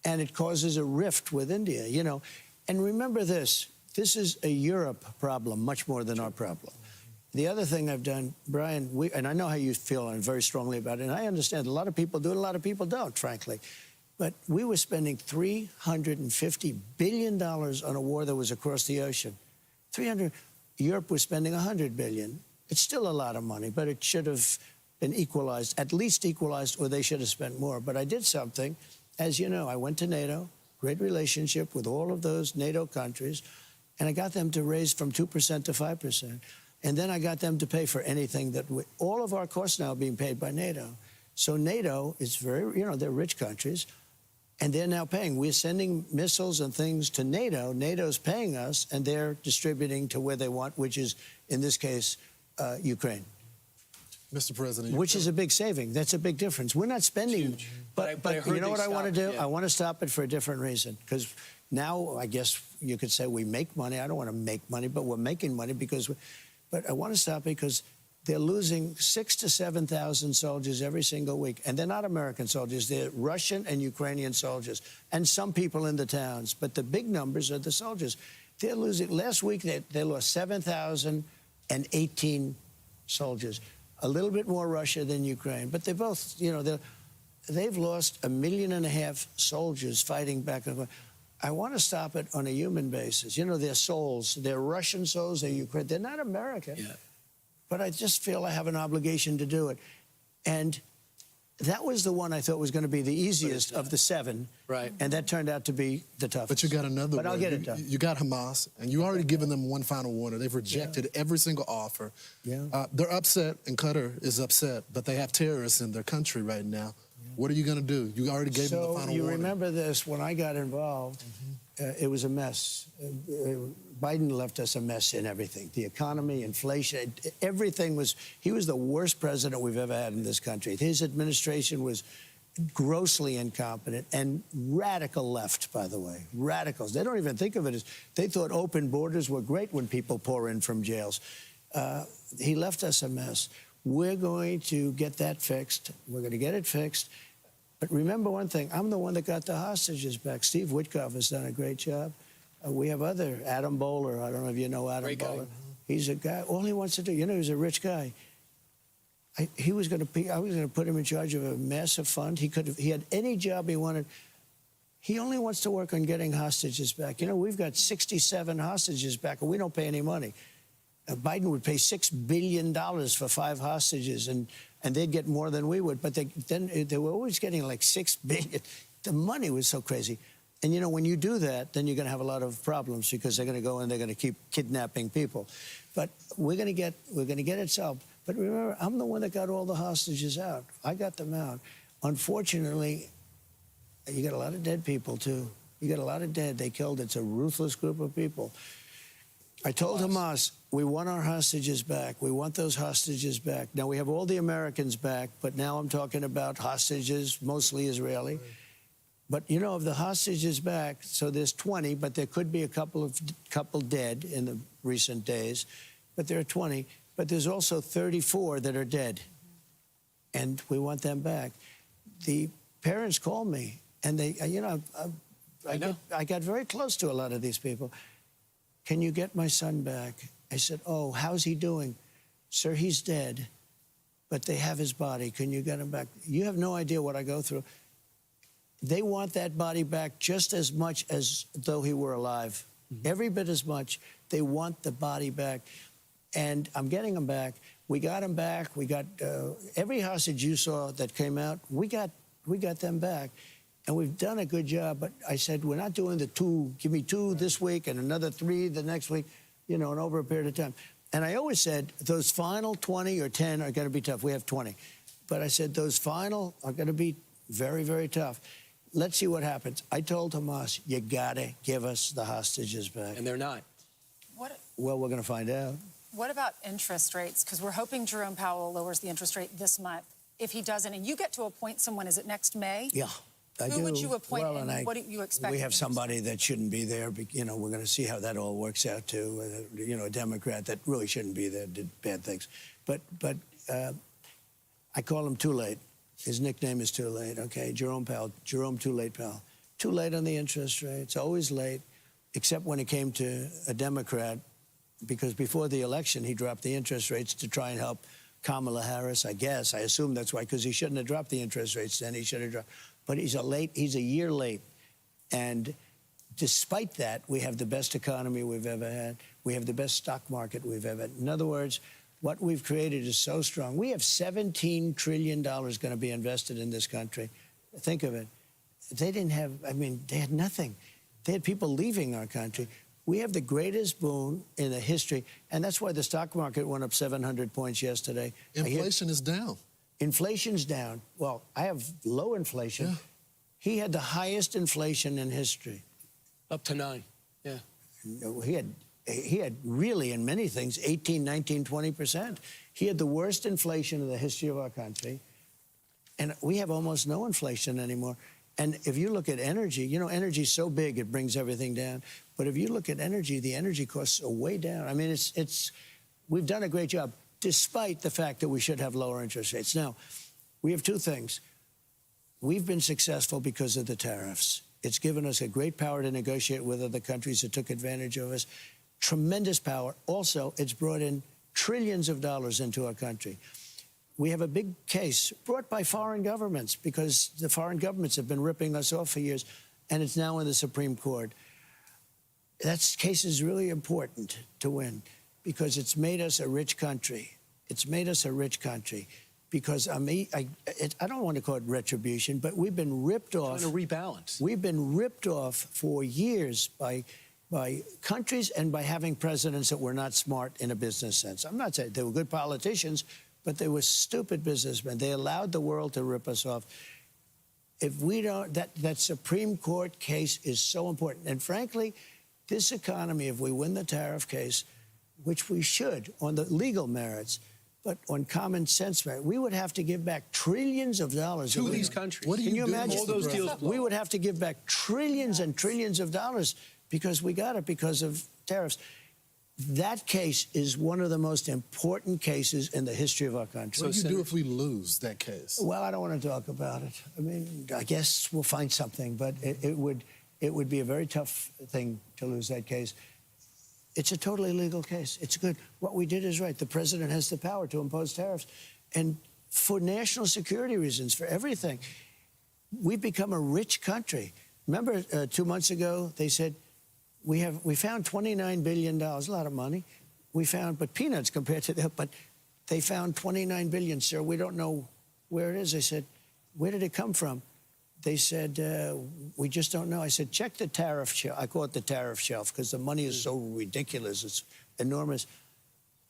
And it causes a rift with India, you know. And remember this is a Europe problem, much more than our problem. The other thing I've done, Brian, and I know how you feel and very strongly about it, and I understand a lot of people do it, a lot of people don't, frankly. But we were spending $350 billion on a war that was across the ocean. Europe was spending $100 billion. It's still a lot of money, but it should have been equalized, at least equalized, or they should have spent more. But I did something. As you know, I went to NATO, great relationship with all of those NATO countries, and I got them to raise from 2% to 5%. And then I got them to pay for anything that all of our costs now are being paid by NATO. So NATO is very, you know, they're rich countries, and they're now paying. We're sending missiles and things to NATO. NATO's paying us, and they're distributing to where they want, which is, in this case, Ukraine. Mr. President. Which is a big saving. That's a big difference. We're not spending, but I heard you know they what I want to stopped, do? yeah. I want to stop it for a different reason. Because now, I guess you could say we make money. I don't want to make money, but we're making money because. But I want to stop because they're losing 6,000 to 7,000 soldiers every single week. And they're not American soldiers. They're Russian and Ukrainian soldiers and some people in the towns. But the big numbers are the soldiers. They're losing. Last week, they lost 7,018 soldiers. A little bit more Russia than Ukraine. But they both, they've lost 1.5 million soldiers fighting back and forth. I want to stop it on a human basis. Their souls, they're Russian souls, they're Ukraine. They're not American. Yeah. But I just feel I have an obligation to do it. And that was the one I thought was going to be the easiest of the 7. Right. And that turned out to be the toughest. But you got another But one. I'll get it done. You got Hamas, and you already given them one final warning. They've rejected every single offer. They're upset, and Qatar is upset, but they have terrorists in their country right now. What are you going to do? You already gave them the final warning. So you remember this, when I got involved, it was a mess. Biden left us a mess in everything. The economy, inflation, everything was, he was the worst president we've ever had in this country. His administration was grossly incompetent and radical left, by the way. Radicals. They don't even think of it as, they thought open borders were great when people pour in from jails. He left us a mess. We're going to get that fixed. We're going to get it fixed. But remember one thing, I'm the one that got the hostages back. Steve Witkoff has done a great job. We have other, Adam Bowler, I don't know if you know Adam Great guy. Bowler. He's a guy, all he wants to do, he's a rich guy. I was going to put him in charge of a massive fund. He had any job he wanted. He only wants to work on getting hostages back. We've got 67 hostages back, and we don't pay any money. Biden would pay $6 billion for 5 hostages, and they'd get more than we would. But they were always getting like $6 billion. The money was so crazy. And when you do that, then you're going to have a lot of problems because they're going to go and they're going to keep kidnapping people. But we're going to get it solved. But remember, I'm the one that got all the hostages out. I got them out. Unfortunately, you got a lot of dead people too. You got a lot of dead. They killed. It's a ruthless group of people. I told Hamas, we want our hostages back. We want those hostages back. Now, we have all the Americans back, but now I'm talking about hostages, mostly Israeli. But, of the hostages back, so there's 20, but there could be a couple dead in the recent days. But there are 20. But there's also 34 that are dead. And we want them back. The parents called me, and they, I got very close to a lot of these people. Can you get my son back? I said, oh, how's he doing? Sir, he's dead, but they have his body. Can you get him back? You have no idea what I go through. They want that body back just as much as though he were alive. Every bit as much. They want the body back. And I'm getting him back. We got him back. We got every hostage you saw that came out, we got them back. And we've done a good job, but I said, we're not doing the 2, give me 2 this week and another 3 the next week, and over a period of time. And I always said, those final 20 or 10 are going to be tough. We have 20. But I said, those final are going to be very, very tough. Let's see what happens. I told Hamas, you got to give us the hostages back. And they're not. Well, we're going to find out. What about interest rates? Because we're hoping Jerome Powell lowers the interest rate this month. If he doesn't, and you get to appoint someone, is it next May? Yeah. Who would you appoint, and what do you expect? We have somebody that shouldn't be there. We're going to see how that all works out, too. A Democrat that really shouldn't be there, did bad things. But I call him Too Late. His nickname is Too Late, okay? Jerome Powell, Jerome Too Late Powell. Too late on the interest rates, always late, except when it came to a Democrat, because before the election, he dropped the interest rates to try and help Kamala Harris, I guess. I assume that's why, because he shouldn't have dropped the interest rates then. He should have dropped. But he's a year late. And despite that, we have the best economy we've ever had. We have the best stock market we've ever had. In other words, what we've created is so strong. We have $17 trillion going to be invested in this country. Think of it. They didn't have, they had nothing. They had people leaving our country. We have the greatest boon in the history, and that's why the stock market went up 700 points yesterday. Inflation is down. Inflation's down. Well, I have low inflation. Yeah. He had the highest inflation in history. Up to 9, yeah. He had really, in many things, 18, 19, 20%. He had the worst inflation in the history of our country. And we have almost no inflation anymore. And if you look at energy, energy's so big, it brings everything down. But if you look at energy, the energy costs are way down. we've done a great job, despite the fact that we should have lower interest rates. Now, we have two things. We've been successful because of the tariffs. It's given us a great power to negotiate with other countries that took advantage of us. Tremendous power. Also, it's brought in trillions of dollars into our country. We have a big case brought by foreign governments because the foreign governments have been ripping us off for years, and it's now in the Supreme Court. That case is really important to win because it's made us a rich country. It's made us a rich country because I don't want to call it retribution, but we've been ripped off. Trying to rebalance. We've been ripped off for years by countries and by having presidents that were not smart in a business sense. I'm not saying they were good politicians, but they were stupid businessmen. They allowed the world to rip us off. If we don't, that Supreme Court case is so important. And frankly, this economy, if we win the tariff case, which we should on the legal merits, but on common sense merit, we would have to give back trillions of dollars to these countries. What do Can you do imagine? all those deals? We would have to give back trillions and trillions of dollars because we got it because of tariffs. That case is one of the most important cases in the history of our country. What do you do if we lose that case? Well, I don't want to talk about it. I mean, I guess we'll find something, but it would be a very tough thing to lose that case. It's a totally legal case. It's good. What we did is right. The president has the power to impose tariffs. And for national security reasons, for everything, we've become a rich country. Remember 2 months ago, they said, we found $29 billion, a lot of money. We found, but peanuts compared to that, but they found $29 billion, sir. We don't know where it is. I said, where did it come from? They said, we just don't know. I said, check the tariff shelf. I call it the tariff shelf because the money is so ridiculous. It's enormous.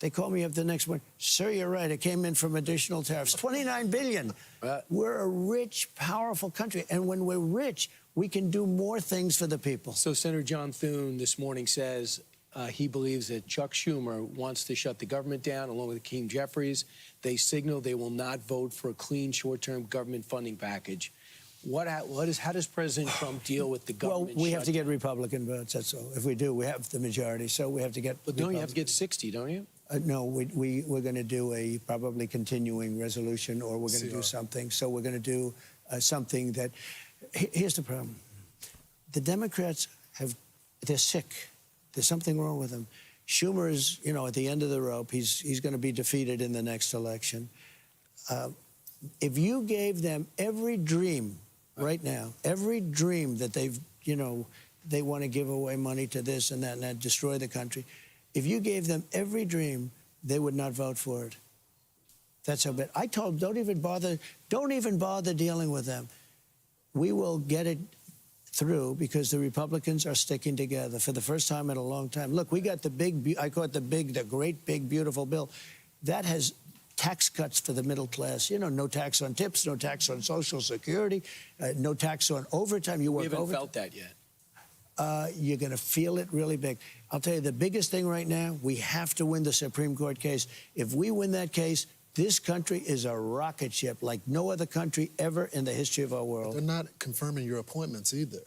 They called me up the next morning. Sir, you're right. It came in from additional tariffs. $29 billion. We're a rich, powerful country. And when we're rich, we can do more things for the people. So Senator John Thune this morning says he believes that Chuck Schumer wants to shut the government down along with Hakeem Jeffries. They signal they will not vote for a clean short-term government funding package. How does President Trump deal with the government? Well, we have to get Republican votes, that's all. If we do, we have the majority, so we have to get But don't you have to get 60, don't you? No, we're going to do a probably continuing resolution, or we're going to do something. So we're going to do something that... Here's the problem. The Democrats they're sick. There's something wrong with them. Schumer is, at the end of the rope. He's going to be defeated in the next election. If you gave them every dream right now, every dream that they've, they want to give away money to this and that, destroy the country. If you gave them every dream, they would not vote for it. That's how bad. I told them, don't even bother dealing with them. We will get it through because the Republicans are sticking together for the first time in a long time. Look, we got I call it the great, big, beautiful bill. That has tax cuts for the middle class. No tax on tips, no tax on Social Security, no tax on overtime. You work We haven't overtime. felt that yet. You're going to feel it really big. I'll tell you, the biggest thing right now, we have to win the Supreme Court case. If we win that case, this country is a rocket ship like no other country ever in the history of our world. They're not confirming your appointments either.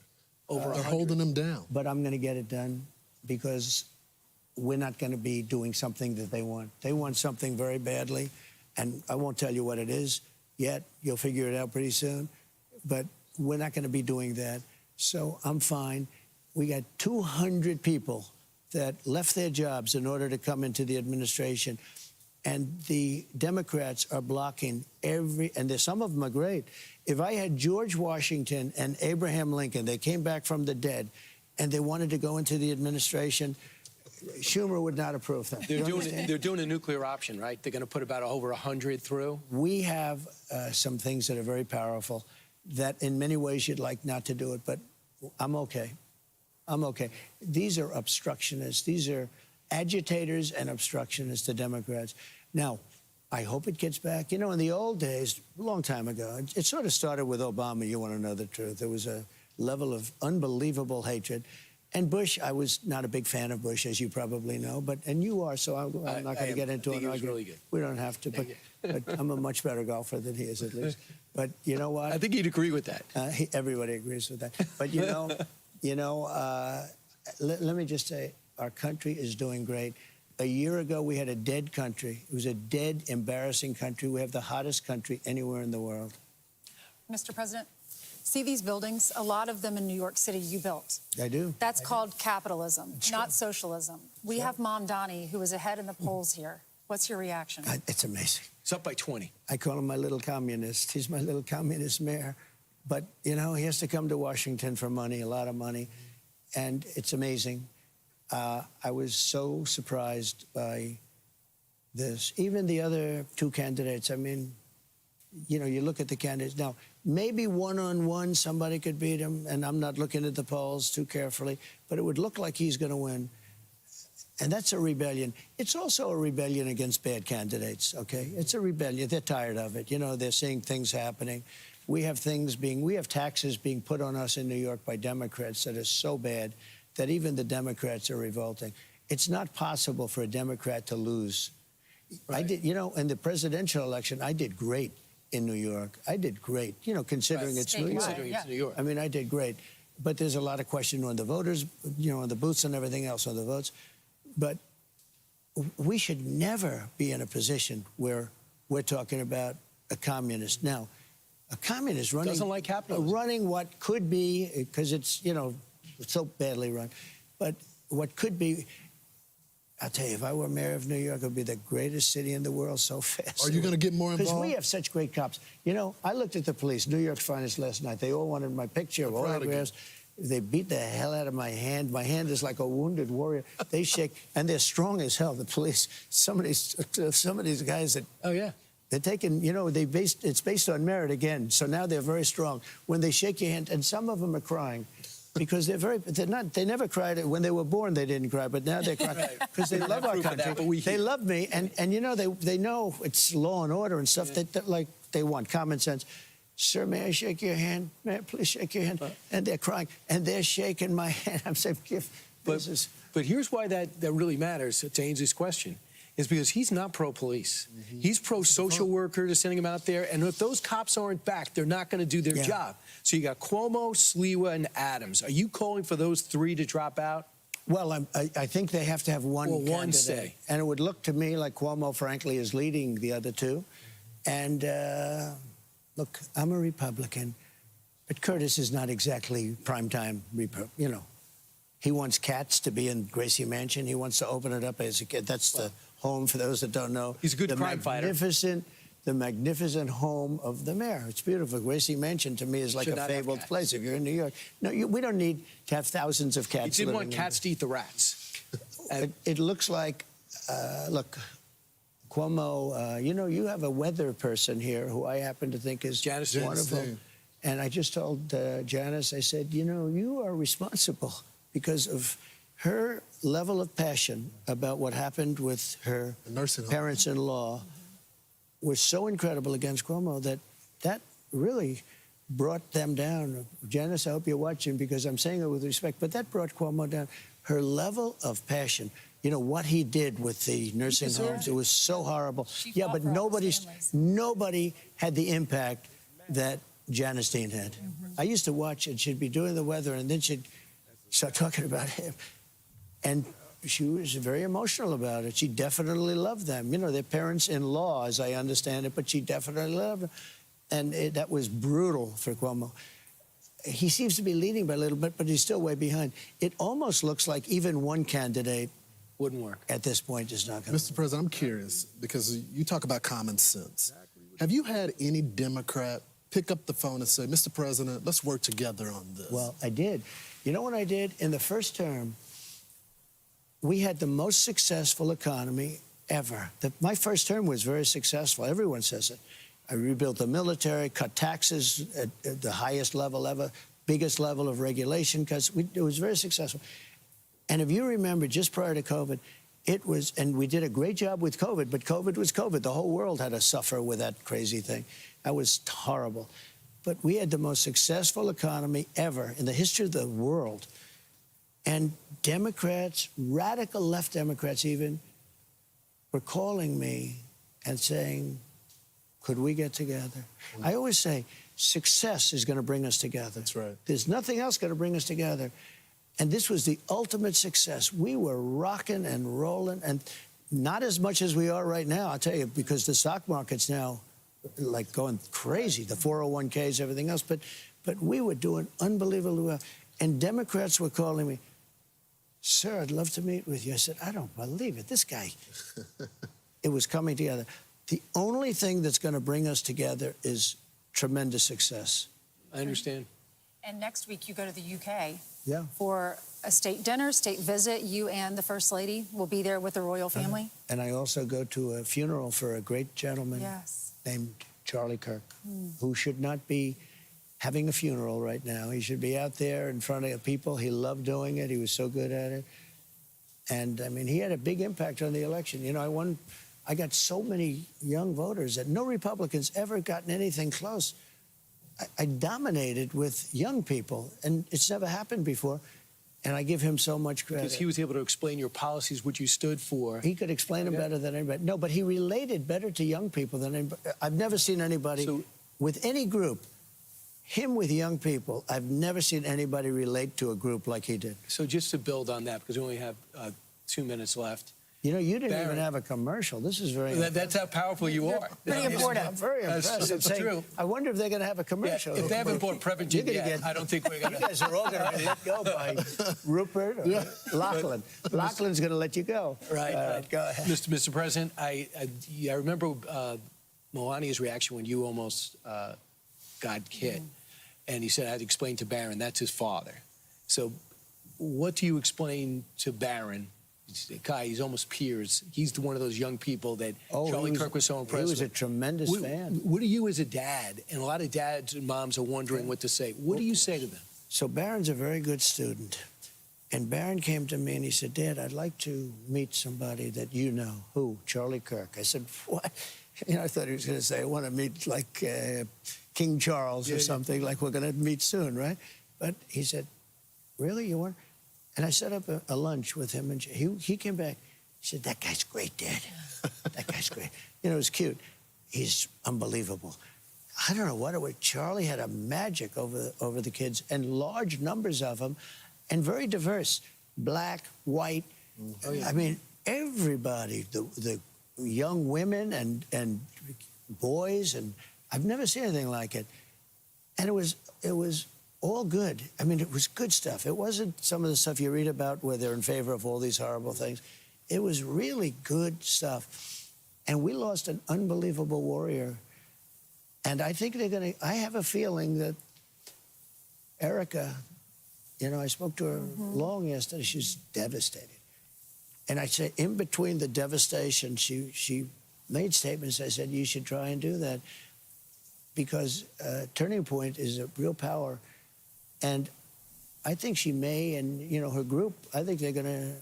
Over They're holding them down. But I'm going to get it done because we're not going to be doing something that they want. They want something very badly, and I won't tell you what it is yet. You'll figure it out pretty soon. But we're not going to be doing that. So I'm fine. We got 200 people that left their jobs in order to come into the administration. And the Democrats are blocking and some of them are great. If I had George Washington and Abraham Lincoln, they came back from the dead, and they wanted to go into the administration, Schumer would not approve them. They're doing a nuclear option, right? They're going to put about over 100 through. We have some things that are very powerful that in many ways you'd like not to do it, but I'm okay. I'm okay. These are obstructionists. These are agitators and obstructionists, the Democrats. Now, I hope it gets back. In the old days, a long time ago, it sort of started with Obama, you want to know the truth. There was a level of unbelievable hatred. And Bush, I was not a big fan of Bush, as you probably know, and you are, so I'm not going to get into an argument. Really good. We don't have to, but I'm a much better golfer than he is, at least. But you know what? I think he'd agree with that. Everybody agrees with that. But let me just say, our country is doing great. A year ago, we had a dead country. It was a dead, embarrassing country. We have the hottest country anywhere in the world. Mr. President, see these buildings? A lot of them in New York City you built. I do. That's called capitalism, not socialism. We have Mom Donnie, who is ahead in the polls here. What's your reaction? It's amazing. It's up by 20. I call him my little communist. He's my little communist mayor. But, you know, he has to come to Washington for money, a lot of money. And it's amazing. I was so surprised by this. Even the other two candidates, I mean, you know, you look at the candidates. Now, maybe one-on-one somebody could beat him, and I'm not looking at the polls too carefully, but it would look like he's going to win. And that's a rebellion. It's also a rebellion against bad candidates, okay? It's a rebellion. They're tired of it. You know, they're seeing things happening. We have taxes being put on us in New York by Democrats that are so bad that even the Democrats are revolting. It's not possible for a Democrat to lose. Right. I did, you know, in the presidential election, I did great in New York. I did great, you know, considering it's New York. Considering it's New York. I mean, I did great. But there's a lot of question on the voters, you know, on the booths and everything else on the votes. But we should never be in a position where we're talking about a communist. Now, a communist running... Doesn't like capitalism. Running what could be, because it's, you know, so badly run. But what could be... I'll tell you, if I were mayor of New York, it would be the greatest city in the world so fast. Are you going to get more involved? Because we have such great cops. You know, I looked at the police, New York's finest last night. They all wanted my picture, autographs. They beat the hell out of my hand. My hand is like a wounded warrior. They shake, and they're strong as hell, the police. Some of these guys that... Oh, yeah. They're taking, you know, it's based on merit again. So now they're very strong. When they shake your hand, and some of them are crying. Because they never cried. When they were born, they didn't cry, but now they're crying. Because they love our country. They love me, and you know, they know it's law and order and stuff. Yeah. They want common sense. Sir, may I shake your hand? May I please shake your hand? And they're crying, and they're shaking my hand. I'm saying, but here's why that really matters, to Ainsley's question, is because he's not pro-police. Mm-hmm. He's pro-social worker, just sending him out there. And if those cops aren't back, they're not going to do their job. So you got Cuomo, Sliwa, and Adams. Are you calling for those three to drop out? Well, I think they have to have one candidate. One say. And it would look to me like Cuomo, frankly, is leading the other two. And look, I'm a Republican, but Curtis is not exactly primetime, you know. He wants cats to be in Gracie Mansion. He wants to open it up as a kid. That's the home, for those that don't know. He's a good crime fighter. The magnificent home of the mayor. It's beautiful. Gracie Mansion, to me, is like a fabled place. If you're in New York, no, we don't need to have thousands of cats. He didn't want cats to eat the rats. It looks like, look, Cuomo, you know, you have a weather person here who I happen to think is wonderful. And I just told Janice, I said, you know, you are responsible because of her level of passion about what happened with her parents-in-law was so incredible against Cuomo that really brought them down. Janice, I hope you're watching, because I'm saying it with respect, but that brought Cuomo down. Her level of passion, you know, what he did with the nursing homes, it was so horrible. Yeah, but nobody had the impact that Janice Dean had. I used to watch, and she'd be doing the weather, and then she'd start talking about him. And she was very emotional about it. She definitely loved them. You know, their parents-in-law, as I understand it, but she definitely loved them. And that was brutal for Cuomo. He seems to be leading by a little bit, but he's still way behind. It almost looks like even one candidate wouldn't work at this point. Is not going to Mr. President, I'm curious, because you talk about common sense. Have you had any Democrat pick up the phone and say, Mr. President, let's work together on this? Well, I did. You know what I did? In the first term, we had the most successful economy ever. My first term was very successful. Everyone says it. I rebuilt the military, cut taxes at the highest level ever, biggest level of regulation, because it was very successful. And if you remember, just prior to COVID, it was, and we did a great job with COVID, but COVID was COVID. The whole world had to suffer with that crazy thing. That was horrible. But we had the most successful economy ever in the history of the world. And Democrats, radical left Democrats even, were calling me and saying, could we get together? I always say, success is going to bring us together. That's right. There's nothing else going to bring us together. And this was the ultimate success. We were rocking and rolling, and Not as much as we are right now, I'll tell you, because the stock market's now like going crazy, the 401ks, everything else. But we were doing unbelievably well. And Democrats were calling me, sir, I'd love to meet with you. I said, I don't believe it. This guy. It was coming together. The only thing that's going to bring us together is tremendous success. I understand. And next week you go to the UK Yeah. for a state dinner, state visit. You and the First Lady will be there with the royal family. And I also go to a funeral for a great gentleman Yes. named Charlie Kirk, who should not be having a funeral right now. He should be out there in front of people. He loved doing it. He was so good at it. And, I mean, he had a big impact on the election. You know, I got so many young voters that no Republicans ever gotten anything close. I dominated with young people, and it's never happened before. And I give him so much credit. Because he was able to explain your policies, what you stood for. He could explain them better than anybody. No, but he related better to young people than anybody. I've never seen anybody with any group, him with young people, I've never seen anybody relate to a group like he did. So just to build on that, because we only have 2 minutes left. You know, you didn't Barron. even have a commercial. This is very That's how powerful you are. Pretty important. I'm very impressed. That's Saying, true. I wonder if they're going to have a Yeah, commercial. if they haven't bought Prevagen You're yet, gonna get- I don't think we're going You to. guys are all going to be let go by Rupert or Lachlan. Lachlan's going to let you go. Right. Go ahead. Mr. President, I remember Melania's reaction when you almost got hit. And he said, I had to explain to Barron, that's his father. So what do you explain to Barron? He's almost peers. He's one of those young people that Charlie Kirk was so impressed with. He was a tremendous fan. What do you as a dad, and a lot of dads and moms are wondering what to say, what do you say to them? So Barron's a very good student. And Barron came to me and he said, Dad, I'd like to meet somebody that you know. Who? Charlie Kirk. I said, what? You know, I thought he was going to say, I want to meet like King Charles or something, like we're going to meet soon, right? But he said, really, you want? And I set up a lunch with him, and he came back. He said, that guy's great, Dad. That guy's great. You know, it was cute. He's unbelievable. I don't know what it was. Charlie had a magic over the kids, and large numbers of them, and very diverse. Black, white. Oh, yeah. I mean, everybody, the young women and boys, and I've never seen anything like it. And it was all good. I mean, it was good stuff. It wasn't some of the stuff you read about where they're in favor of all these horrible things. It was really good stuff. And we lost an unbelievable warrior. And I think they're going to, I have a feeling that Erica, you know, I spoke to her long yesterday. She's devastated. And I said, in between the devastation, she made statements. I said, you should try and do that. Because Turning Point is a real power. And I think she may, and, you know, her group, I think they're going to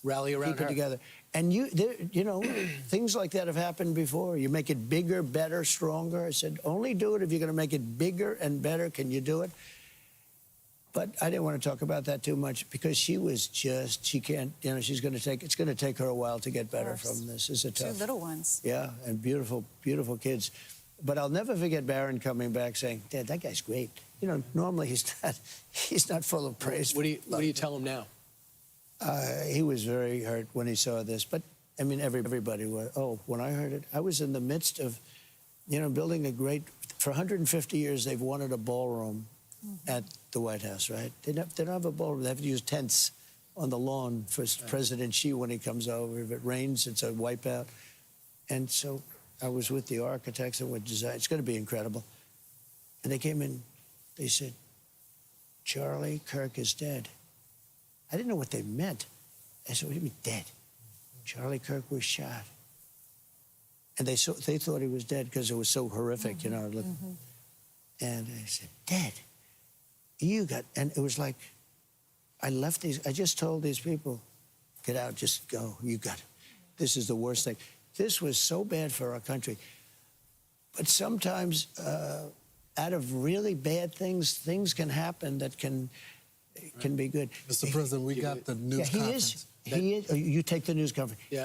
Rally around keep it her. together. And you know, things like that have happened before. You make it bigger, better, stronger. I said, only do it if you're going to make it bigger and better. Can you do it? But I didn't want to talk about that too much because she was just, she can't, you know, she's going to take, it's going to take her a while to get better from this. It's a tough. 2 little ones. Yeah, and beautiful, beautiful kids. But I'll never forget Barron coming back saying, Dad, that guy's great. You know, normally he's not full of praise. What do you tell him now? He was very hurt when he saw this. But, I mean, everybody was. Oh, when I heard it, I was in the midst of, you know, building a great, for 150 years, they've wanted a ballroom at the White House, right? They don't have a ballroom. They have to use tents on the lawn for President Xi when he comes over. If it rains, it's a wipeout. And so I was with the architects and with design. It's going to be incredible. And they came in, they said, Charlie Kirk is dead. I didn't know what they meant. I said, what do you mean dead? Charlie Kirk was shot. And they thought he was dead because it was so horrific, you know. And I said, Dad, you got, and it was like, I just told these people, get out, just go, you got it. This is the worst thing. This was so bad for our country. But sometimes out of really bad things, things can happen that can be good. Mr. President, we got the news conference. He is. You take the news conference. Yeah.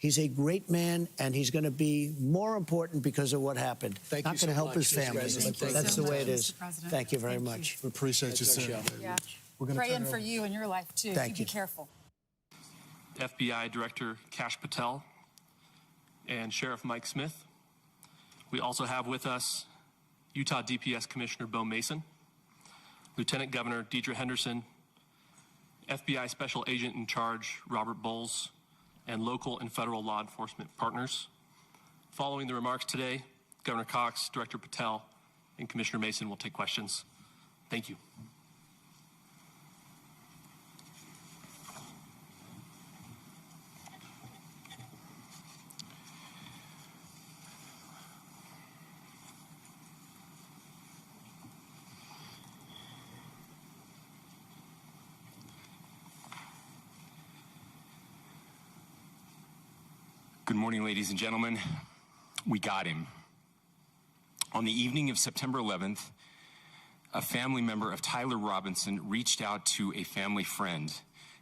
He's a great man, and he's going to be more important because of what happened. Thank Not you so going to help much, his Mr. family. President. But Thank that's you the so way it much, is. Mr. President. Thank you very Thank you. much. We appreciate you, That's our sir. show. Yeah. We're gonna Praying turn it for over. you in your life, too. Thank You you. be careful. FBI Director Kash Patel and Sheriff Mike Smith. We also have with us Utah DPS Commissioner Bo Mason, Lieutenant Governor Deidre Henderson, FBI Special Agent in Charge Robert Bowles, and local and federal law enforcement partners. Following the remarks today, Governor Cox, Director Patel, and Commissioner Mason will take questions. Thank you. Good morning, ladies and gentlemen. We got him. On the evening of September 11th, a family member of Tyler Robinson reached out to a family friend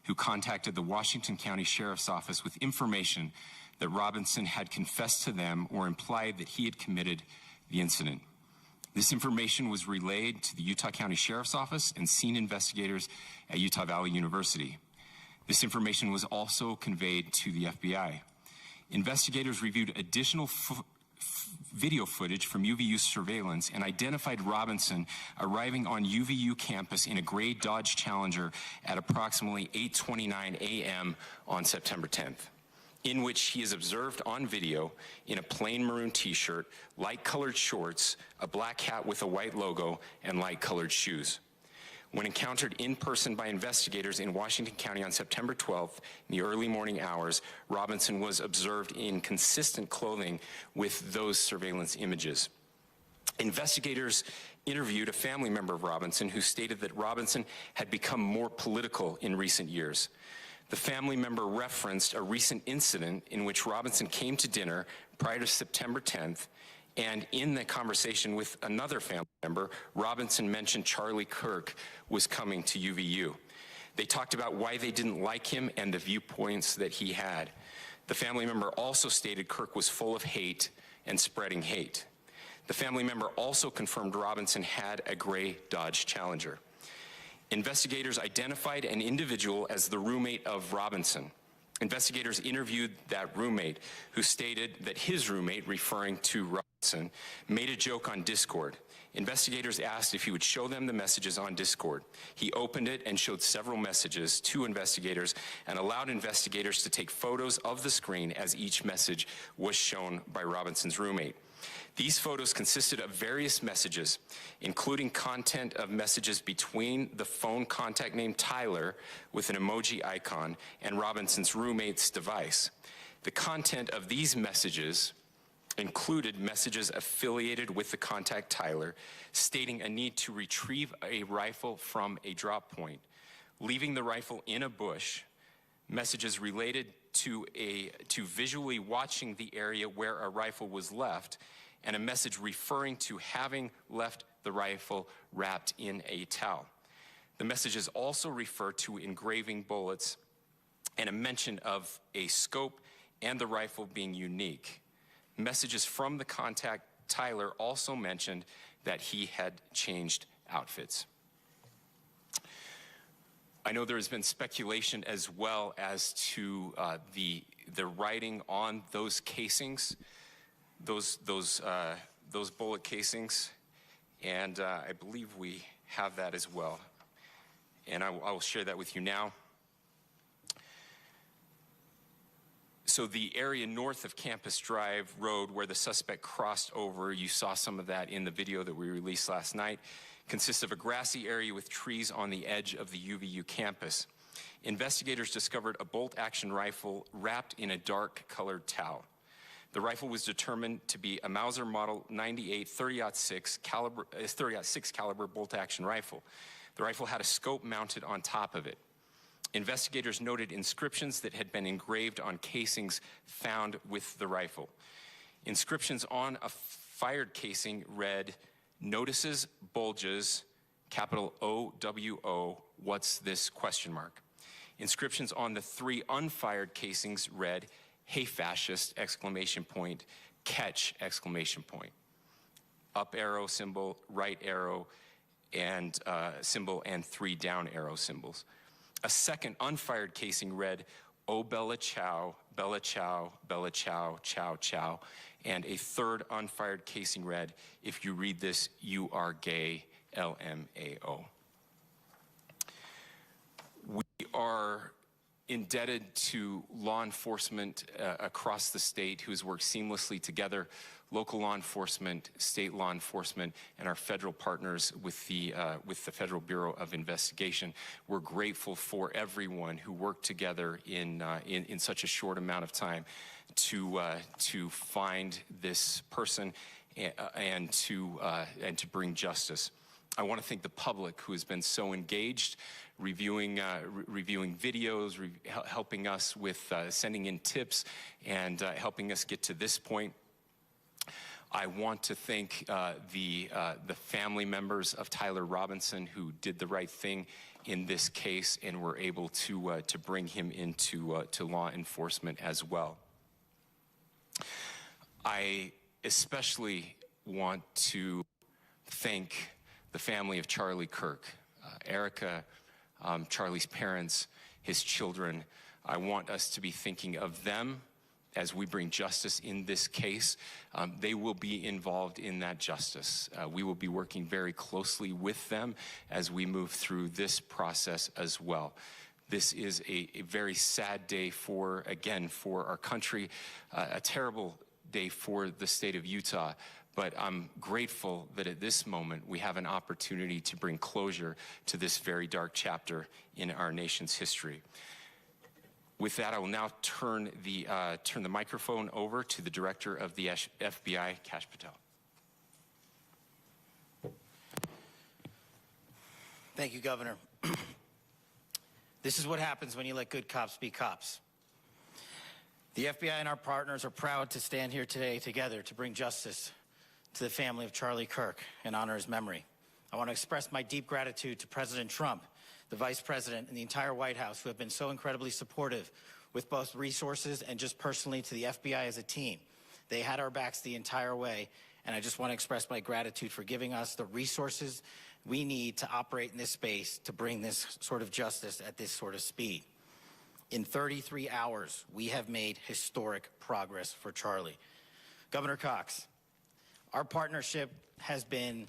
who contacted the Washington County Sheriff's Office with information that Robinson had confessed to them or implied that he had committed the incident. This information was relayed to the Utah County Sheriff's Office and scene investigators at Utah Valley University. This information was also conveyed to the FBI. Investigators reviewed additional video footage from UVU surveillance and identified Robinson arriving on UVU campus in a gray Dodge Challenger at approximately 8:29 a.m. on September 10th, in which he is observed on video in a plain maroon t-shirt, light-colored shorts, a black hat with a white logo, and light-colored shoes. When encountered in person by investigators in Washington County on September 12th, in the early morning hours, Robinson was observed in consistent clothing with those surveillance images. Investigators interviewed a family member of Robinson who stated that Robinson had become more political in recent years. The family member referenced a recent incident in which Robinson came to dinner prior to September 10th, and in the conversation with another family member, Robinson mentioned Charlie Kirk was coming to UVU. They talked about why they didn't like him and the viewpoints that he had. The family member also stated Kirk was full of hate and spreading hate. The family member also confirmed Robinson had a gray Dodge Challenger. Investigators identified an individual as the roommate of Robinson. Investigators interviewed that roommate, who stated that his roommate, referring to Robinson, made a joke on Discord. Investigators asked if he would show them the messages on Discord. He opened it and showed several messages to investigators and allowed investigators to take photos of the screen as each message was shown by Robinson's roommate. These photos consisted of various messages, including content of messages between the phone contact named Tyler with an emoji icon and Robinson's roommate's device. The content of these messages included messages affiliated with the contact Tyler, stating a need to retrieve a rifle from a drop point, leaving the rifle in a bush, messages related to visually watching the area where a rifle was left, and a message referring to having left the rifle wrapped in a towel. The messages also refer to engraving bullets and a mention of a scope and the rifle being unique. Messages from the contact Tyler also mentioned that he had changed outfits. I know there has been speculation as well as to the writing on those casings, those bullet casings, and I believe we have that as well. And I will share that with you now. So the area north of Campus Drive Road where the suspect crossed over, you saw some of that in the video that we released last night, consists of a grassy area with trees on the edge of the UVU campus. Investigators discovered a bolt-action rifle wrapped in a dark-colored towel. The rifle was determined to be a Mauser Model 98 30-06 caliber bolt-action rifle. The rifle had a scope mounted on top of it. Investigators noted inscriptions that had been engraved on casings found with the rifle. Inscriptions on a fired casing read, "Notices, bulges, capital O-W-O, what's this, question mark." Inscriptions on the 3 unfired casings read, "Hey fascist, exclamation point, catch, exclamation point." Up arrow symbol, right arrow and symbol, and 3 down arrow symbols. A second unfired casing read, Oh Bella Chow, Bella Chow, Bella Chow, Chow Chow, and a third unfired casing read, if you read this, you are gay, LMAO. We are indebted to law enforcement across the state who has worked seamlessly together, local law enforcement, state law enforcement, and our federal partners with the Federal Bureau of Investigation. We're grateful for everyone who worked together in such a short amount of time to find this person and to bring justice. I want to thank the public who has been so engaged, reviewing videos, helping us with sending in tips, and helping us get to this point. I want to thank the family members of Tyler Robinson who did the right thing in this case and were able to bring him into to law enforcement as well. I especially want to thank the family of Charlie Kirk, Erica, Charlie's parents, his children. I want us to be thinking of them as we bring justice in this case. They will be involved in that justice. We will be working very closely with them as we move through this process as well. This is a very sad day for our country, a terrible day for the state of Utah. But I'm grateful that at this moment we have an opportunity to bring closure to this very dark chapter in our nation's history. With that, I will now turn the microphone over to the Director of the FBI, Kash Patel. Thank you, Governor. This is what happens when you let good cops be cops. The FBI and our partners are proud to stand here today together to bring justice to the family of Charlie Kirk and honor his memory. I want to express my deep gratitude to President Trump, the Vice President, and the entire White House who have been so incredibly supportive with both resources and just personally to the FBI as a team. They had our backs the entire way, and I just want to express my gratitude for giving us the resources we need to operate in this space to bring this sort of justice at this sort of speed. In 33 hours, we have made historic progress for Charlie. Governor Cox, our partnership has been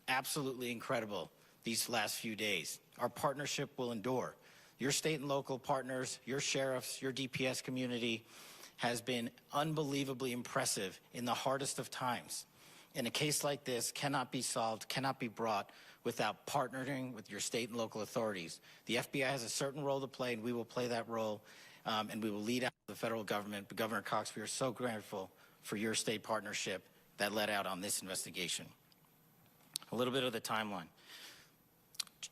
absolutely incredible these last few days. Our partnership will endure. Your state and local partners, your sheriffs, your DPS community has been unbelievably impressive in the hardest of times. And a case like this cannot be solved, cannot be brought without partnering with your state and local authorities. The FBI has a certain role to play, and we will play that role, and we will lead out the federal government. But Governor Cox, we are so grateful for your state partnership that led out on this investigation. A little bit of the timeline.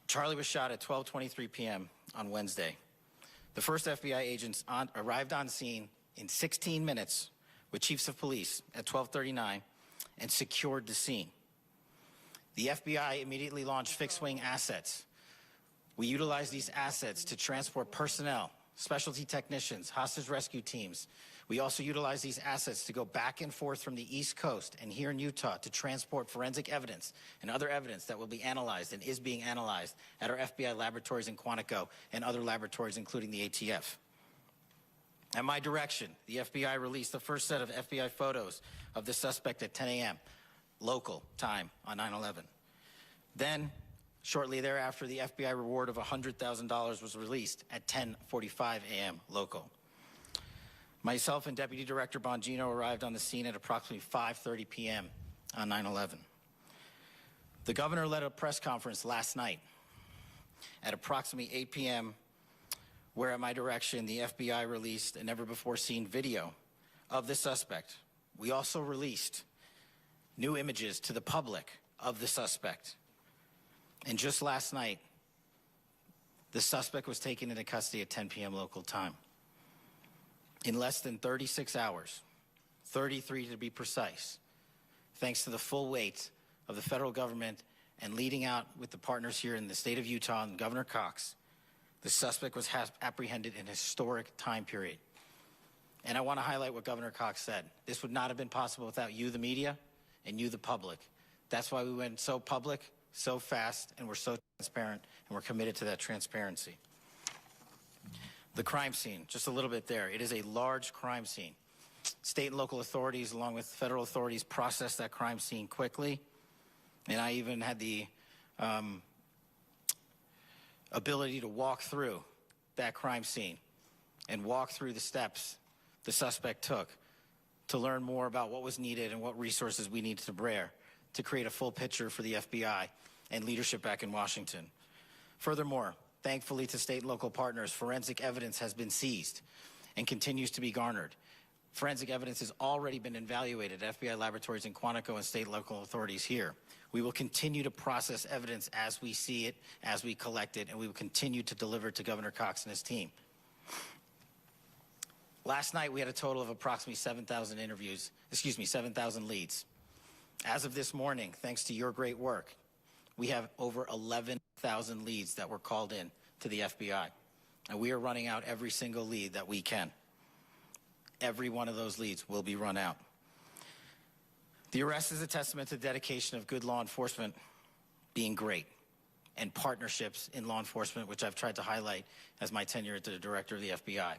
Charlie was shot at 12:23 p.m. on Wednesday. The first FBI agents arrived on scene in 16 minutes with chiefs of police at 12:39 and secured the scene. The FBI immediately launched fixed-wing assets. We utilized these assets to transport personnel, specialty technicians, hostage rescue teams. We also utilized these assets to go back and forth from the East Coast and here in Utah to transport forensic evidence and other evidence that will be analyzed and is being analyzed at our FBI laboratories in Quantico and other laboratories, including the ATF. At my direction, the FBI released the first set of FBI photos of the suspect at 10 a.m. local time on 9/11. Then, shortly thereafter, the FBI reward of $100,000 was released at 10:45 a.m. local. Myself and Deputy Director Bongino arrived on the scene at approximately 5:30 p.m. on 9/11. The governor led a press conference last night at approximately 8 p.m., where at my direction, the FBI released a never-before-seen video of the suspect. We also released new images to the public of the suspect. And just last night, the suspect was taken into custody at 10 p.m. local time. In less than 36 hours, 33 to be precise, thanks to the full weight of the federal government and leading out with the partners here in the state of Utah and Governor Cox, the suspect was apprehended in a historic time period. And I want to highlight what Governor Cox said. This would not have been possible without you, the media, and you, the public. That's why we went so public, so fast, and we're so transparent, and we're committed to that transparency. The crime scene, just a little bit there. It is a large crime scene. State and local authorities, along with federal authorities, processed that crime scene quickly. And I even had the ability to walk through that crime scene and walk through the steps the suspect took to learn more about what was needed and what resources we needed to bear to create a full picture for the FBI and leadership back in Washington. Furthermore, thankfully to state and local partners, forensic evidence has been seized and continues to be garnered. Forensic evidence has already been evaluated at FBI laboratories in Quantico and state and local authorities here. We will continue to process evidence as we see it, as we collect it, and we will continue to deliver to Governor Cox and his team. Last night, we had a total of approximately 7,000 leads. As of this morning, thanks to your great work, we have over 11,000 leads that were called in to the FBI. And we are running out every single lead that we can. Every one of those leads will be run out. The arrest is a testament to the dedication of good law enforcement being great and partnerships in law enforcement, which I've tried to highlight as my tenure as the director of the FBI.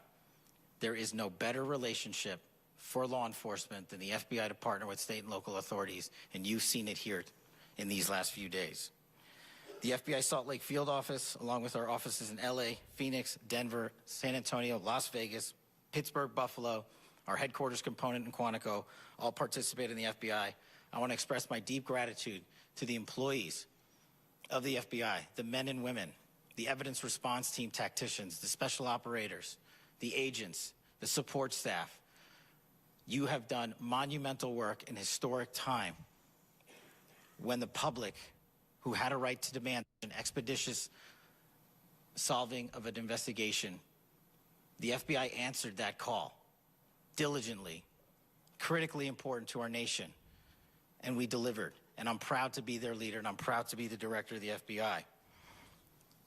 There is no better relationship for law enforcement than the FBI to partner with state and local authorities, and you've seen it here in these last few days. The FBI Salt Lake field office, along with our offices in LA, Phoenix, Denver, San Antonio, Las Vegas, Pittsburgh, Buffalo, our headquarters component in Quantico, all participate in the FBI. I want to express my deep gratitude to the employees of the FBI, the men and women, the evidence response team tacticians, the special operators, the agents, the support staff. You have done monumental work in historic time when the public, who had a right to demand an expeditious solving of an investigation, the FBI answered that call diligently, critically important to our nation, and we delivered. And I'm proud to be their leader, and I'm proud to be the director of the FBI.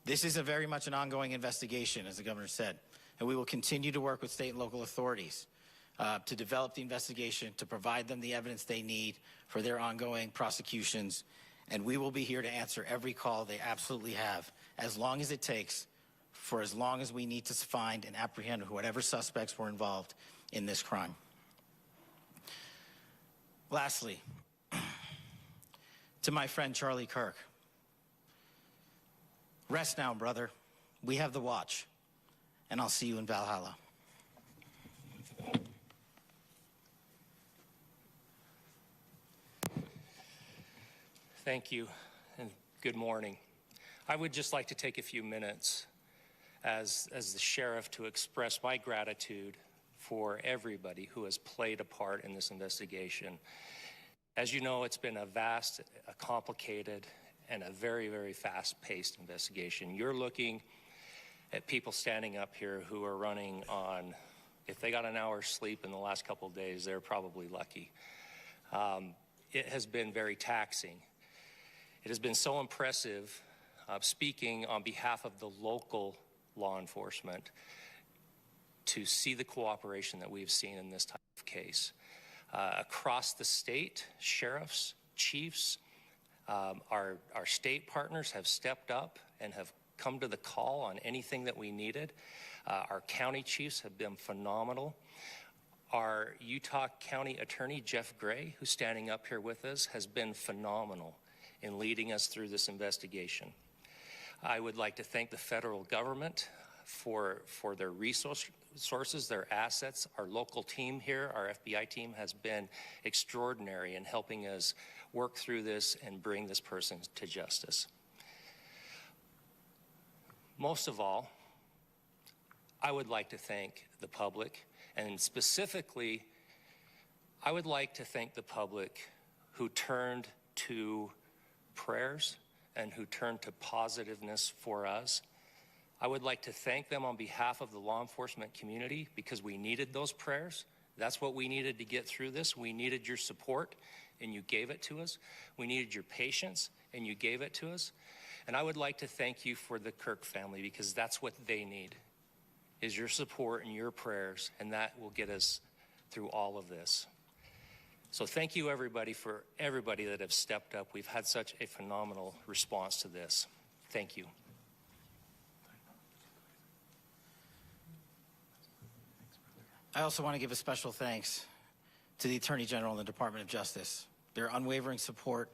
This is very much an ongoing investigation, as the governor said, and we will continue to work with state and local authorities to develop the investigation, to provide them the evidence they need for their ongoing prosecutions, and we will be here to answer every call they absolutely have, as long as it takes, for as long as we need to find and apprehend whatever suspects were involved in this crime. Lastly, to my friend Charlie Kirk, rest now, brother. We have the watch, and I'll see you in Valhalla. Thank you, and good morning. I would just like to take a few minutes as the sheriff to express my gratitude for everybody who has played a part in this investigation. As you know, it's been a vast, a complicated, and a very, very fast-paced investigation. You're looking at people standing up here who are running on, if they got an hour's sleep in the last couple of days, they're probably lucky. It has been very taxing. It has been so impressive, speaking on behalf of the local law enforcement, to see the cooperation that we've seen in this type of case. Across the state, sheriffs, chiefs, our state partners have stepped up and have come to the call on anything that we needed. Our county chiefs have been phenomenal. Our Utah County Attorney, Jeff Gray, who's standing up here with us, has been phenomenal in leading us through this investigation. I would like to thank the federal government for their resources, their assets. Our local team here, our FBI team, has been extraordinary in helping us work through this and bring this person to justice. Most of all, I would like to thank the public, and specifically, I would like to thank the public who turned to prayers and who turned to positiveness for us. I would like to thank them on behalf of the law enforcement community, because we needed those prayers. That's what we needed to get through this. We needed your support, and you gave it to us. We needed your patience, and you gave it to us. And I would like to thank you for the Kirk family, because that's what they need, is your support and your prayers, and that will get us through all of this. So thank you, everybody, for everybody that have stepped up. We've had such a phenomenal response to this. Thank you. I also want to give a special thanks to the Attorney General and the Department of Justice. Their unwavering support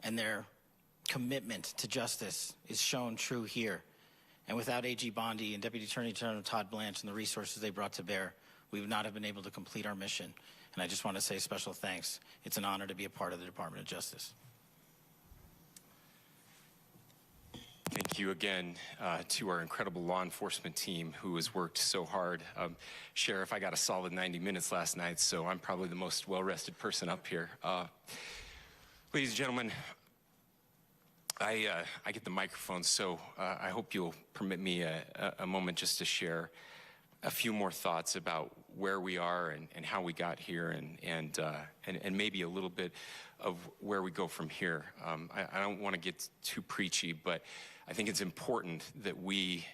and their commitment to justice is shown true here. And without AG Bondi and Deputy Attorney General Todd Blanche and the resources they brought to bear, we would not have been able to complete our mission. And I just want to say special thanks. It's an honor to be a part of the Department of Justice. Thank you again to our incredible law enforcement team who has worked so hard. Sheriff, I got a solid 90 minutes last night, so I'm probably the most well-rested person up here. Ladies and gentlemen, I get the microphone, so I hope you'll permit me a moment just to share a few more thoughts about where we are and how we got here and maybe a little bit of where we go from here. I don't want to get too preachy, but I think it's important that we,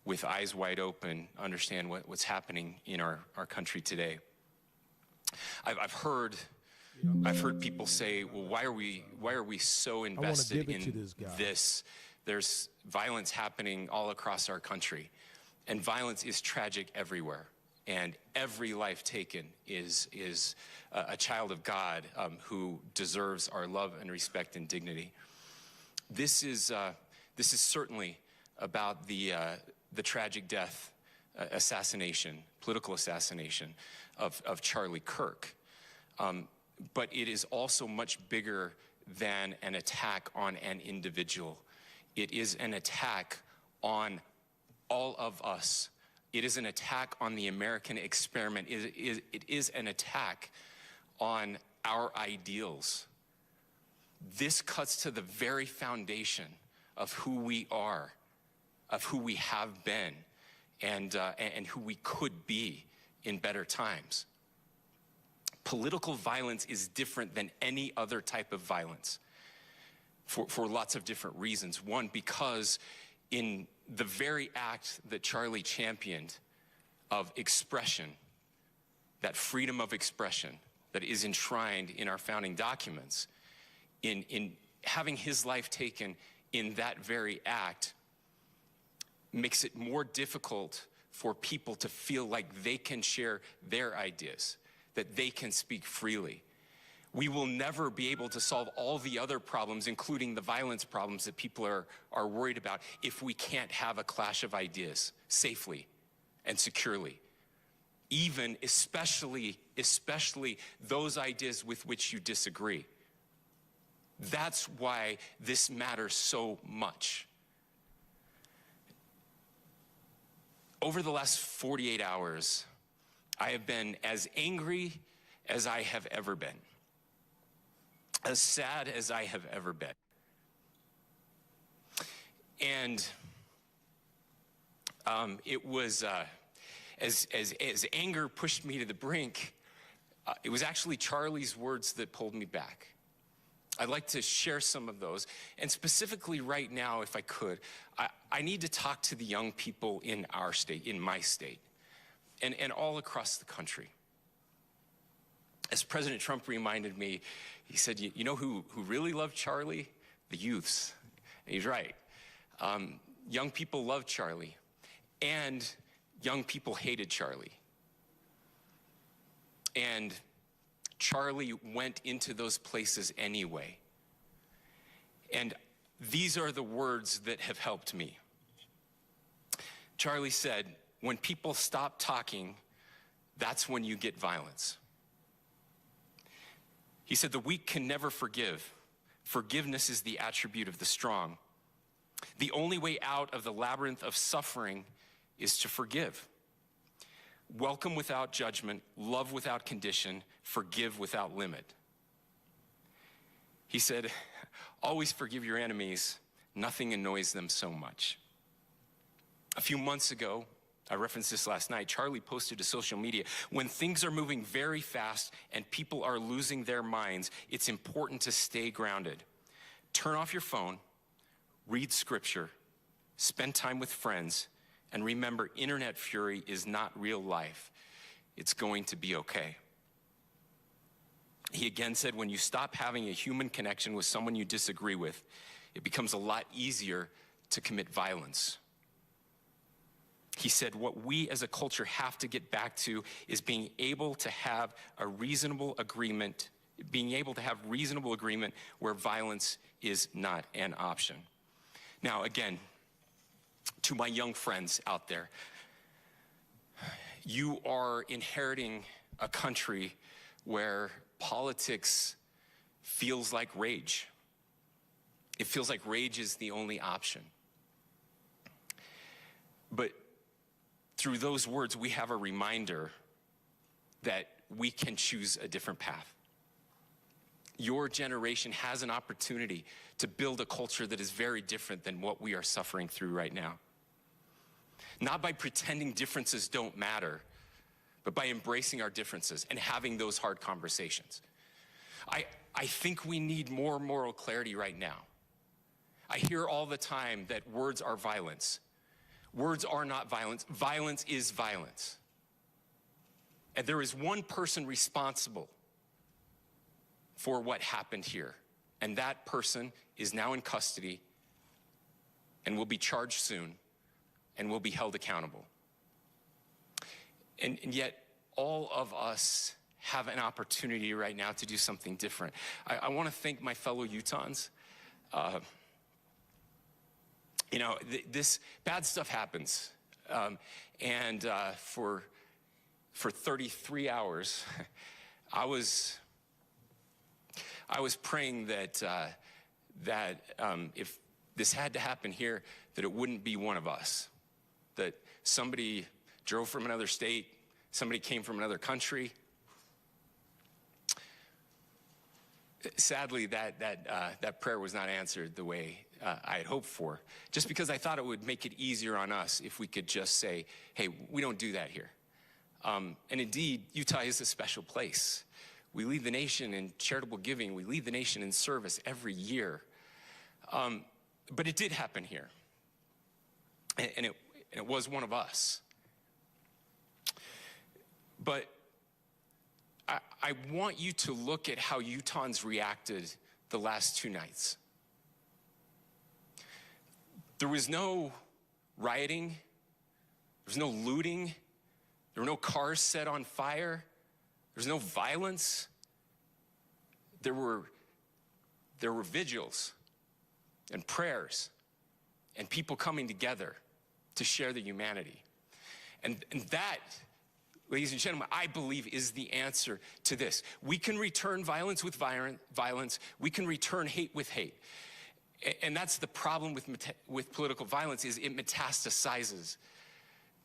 with eyes wide open, understand what's happening in our country today. I've heard people say, well, why are we so invested in this? There's violence happening all across our country, and violence is tragic everywhere. And every life taken is a child of God who deserves our love and respect and dignity. This is certainly about the tragic death, political assassination of Charlie Kirk. But it is also much bigger than an attack on an individual. It is an attack on all of us. It is an attack on the American experiment. It is an attack on our ideals. This cuts to the very foundation of who we are, of who we have been, and who we could be in better times. Political violence is different than any other type of violence for lots of different reasons. One, because in the very act that Charlie championed of expression, that freedom of expression that is enshrined in our founding documents, in having his life taken in that very act, makes it more difficult for people to feel like they can share their ideas, that they can speak freely. We will never be able to solve all the other problems, including the violence problems that people are worried about, if we can't have a clash of ideas safely and securely. Even, especially those ideas with which you disagree. That's why this matters so much. Over the last 48 hours, I have been as angry as I have ever been, as sad as I have ever been. And it was, as anger pushed me to the brink, it was actually Charlie's words that pulled me back. I'd like to share some of those. And specifically right now, if I could, I need to talk to the young people in our state, in my state, and all across the country. As President Trump reminded me, he said, you know who really loved Charlie? The youths. And he's right. Young people loved Charlie, and young people hated Charlie. And Charlie went into those places anyway. And these are the words that have helped me. Charlie said, when people stop talking, that's when you get violence. He said, the weak can never forgive. Forgiveness is the attribute of the strong. The only way out of the labyrinth of suffering is to forgive. Welcome without judgment, love without condition, forgive without limit. He said, always forgive your enemies. Nothing annoys them so much. A few months ago, I referenced this last night, Charlie posted to social media, when things are moving very fast and people are losing their minds, it's important to stay grounded. Turn off your phone, read scripture, spend time with friends, and remember, internet fury is not real life. It's going to be okay. He again said, when you stop having a human connection with someone you disagree with, it becomes a lot easier to commit violence. He said, what we as a culture have to get back to is being able to have a reasonable agreement, where violence is not an option. Now, again, to my young friends out there, you are inheriting a country where politics feels like rage. It feels like rage is the only option. But through those words, we have a reminder that we can choose a different path. Your generation has an opportunity to build a culture that is very different than what we are suffering through right now. Not by pretending differences don't matter, but by embracing our differences and having those hard conversations. I think we need more moral clarity right now. I hear all the time that words are violence. Words are not violence. Violence is violence. And there is one person responsible for what happened here. And that person is now in custody and will be charged soon and will be held accountable. And yet, all of us have an opportunity right now to do something different. I want to thank my fellow Utahns. This bad stuff happens. For 33 hours, I was praying that if this had to happen here, that it wouldn't be one of us. That somebody drove from another state, somebody came from another country. Sadly, that prayer was not answered the way I had hoped for, just because I thought it would make it easier on us if we could just say, hey, we don't do that here. And indeed, Utah is a special place. We lead the nation in charitable giving. We lead the nation in service every year. But it did happen here. And it was one of us. But I want you to look at how Utahns reacted the last 2 nights. There was no rioting. There was no looting. There were no cars set on fire. There was no violence. There were vigils and prayers and people coming together to share the humanity. And that, ladies and gentlemen, I believe is the answer to this. We can return violence with violence. We can return hate with hate. And that's the problem with political violence, is it metastasizes,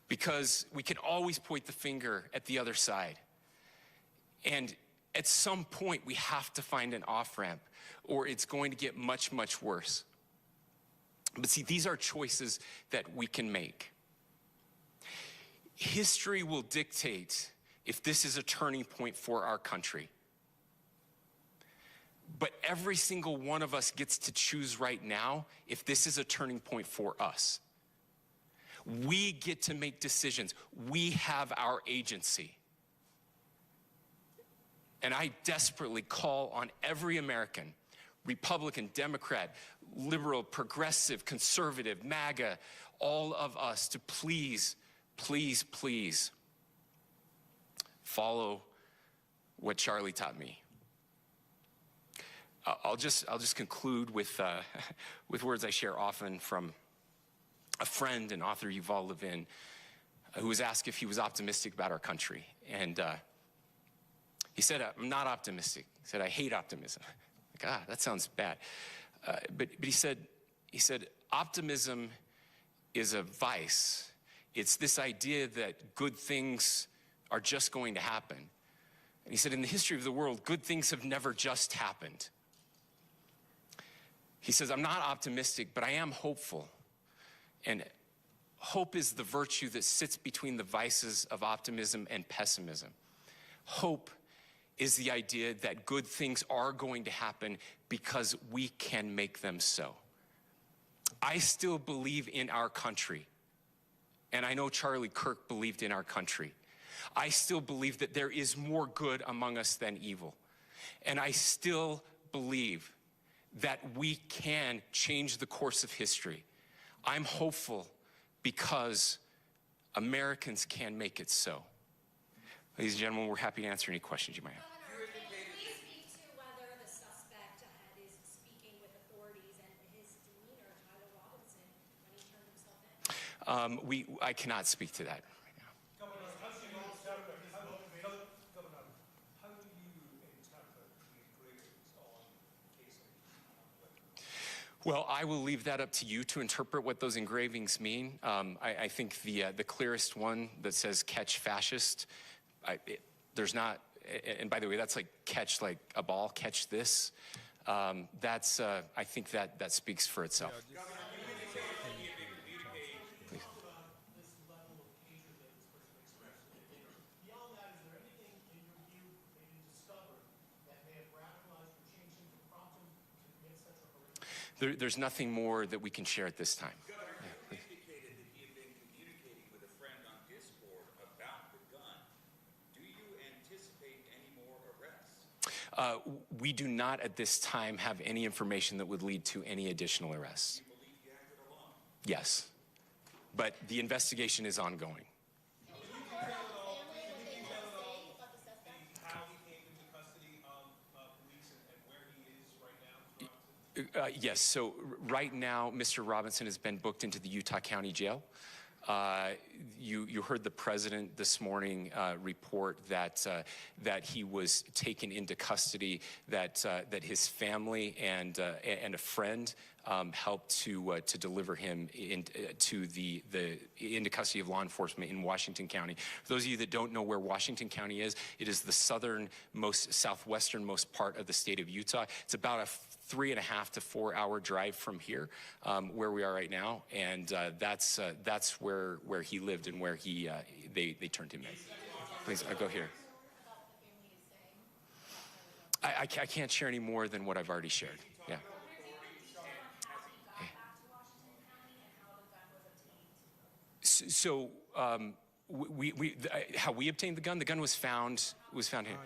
because we can always point the finger at the other side. And at some point, we have to find an off-ramp, or it's going to get much, much worse. But see, these are choices that we can make. History will dictate if this is a turning point for our country. But every single one of us gets to choose right now if this is a turning point for us. We get to make decisions. We have our agency. And I desperately call on every American, Republican, Democrat, liberal, progressive, conservative, MAGA, all of us to please, please, please follow what Charlie taught me. I'll just conclude with words I share often from a friend and author Yuval Levin, who was asked if he was optimistic about our country. And he said, I'm not optimistic. He said, I hate optimism. Like, that sounds bad. But he said, optimism is a vice. It's this idea that good things are just going to happen. And he said, in the history of the world, good things have never just happened. He says, I'm not optimistic, but I am hopeful. And hope is the virtue that sits between the vices of optimism and pessimism. Hope is the idea that good things are going to happen because we can make them so. I still believe in our country. And I know Charlie Kirk believed in our country. I still believe that there is more good among us than evil. And I still believe that we can change the course of history. I'm hopeful because Americans can make it so. Ladies and gentlemen, we're happy to answer any questions you might have. Can we speak to whether the suspect is speaking with authorities and his demeanor, Tyler Robinson, when he turned himself in? I cannot speak to that right now. Governor, how do you interpret the engravings on casing? Well, I will leave that up to you to interpret what those engravings mean. I think the clearest one that says "catch fascist," there's not, and by the way, that's like catch like a ball, catch this. That's I think that speaks for itself. There's nothing more that we can share at this time. Governor, you indicated that he had been communicating with a friend on Discord about the gun. Do you anticipate any more arrests? We do not at this time have any information that would lead to any additional arrests. Do you believe he acted alone? Yes, but the investigation is ongoing. How he came into custody of police and where he is right now? Yes, so right now, Mr. Robinson has been booked into the Utah County Jail. You heard the president this morning report that he was taken into custody, that his family and a friend helped to deliver him into custody of law enforcement in Washington County. For those of you that don't know where Washington County is, it is the southwesternmost part of the state of Utah. It's about a 3.5 to 4 hour drive from here, where we are right now, and that's where he lived and where they turned him in. Please, I'll go here. I can't share any more than what I've already shared. Yeah. So how we obtained the gun? The gun was found here.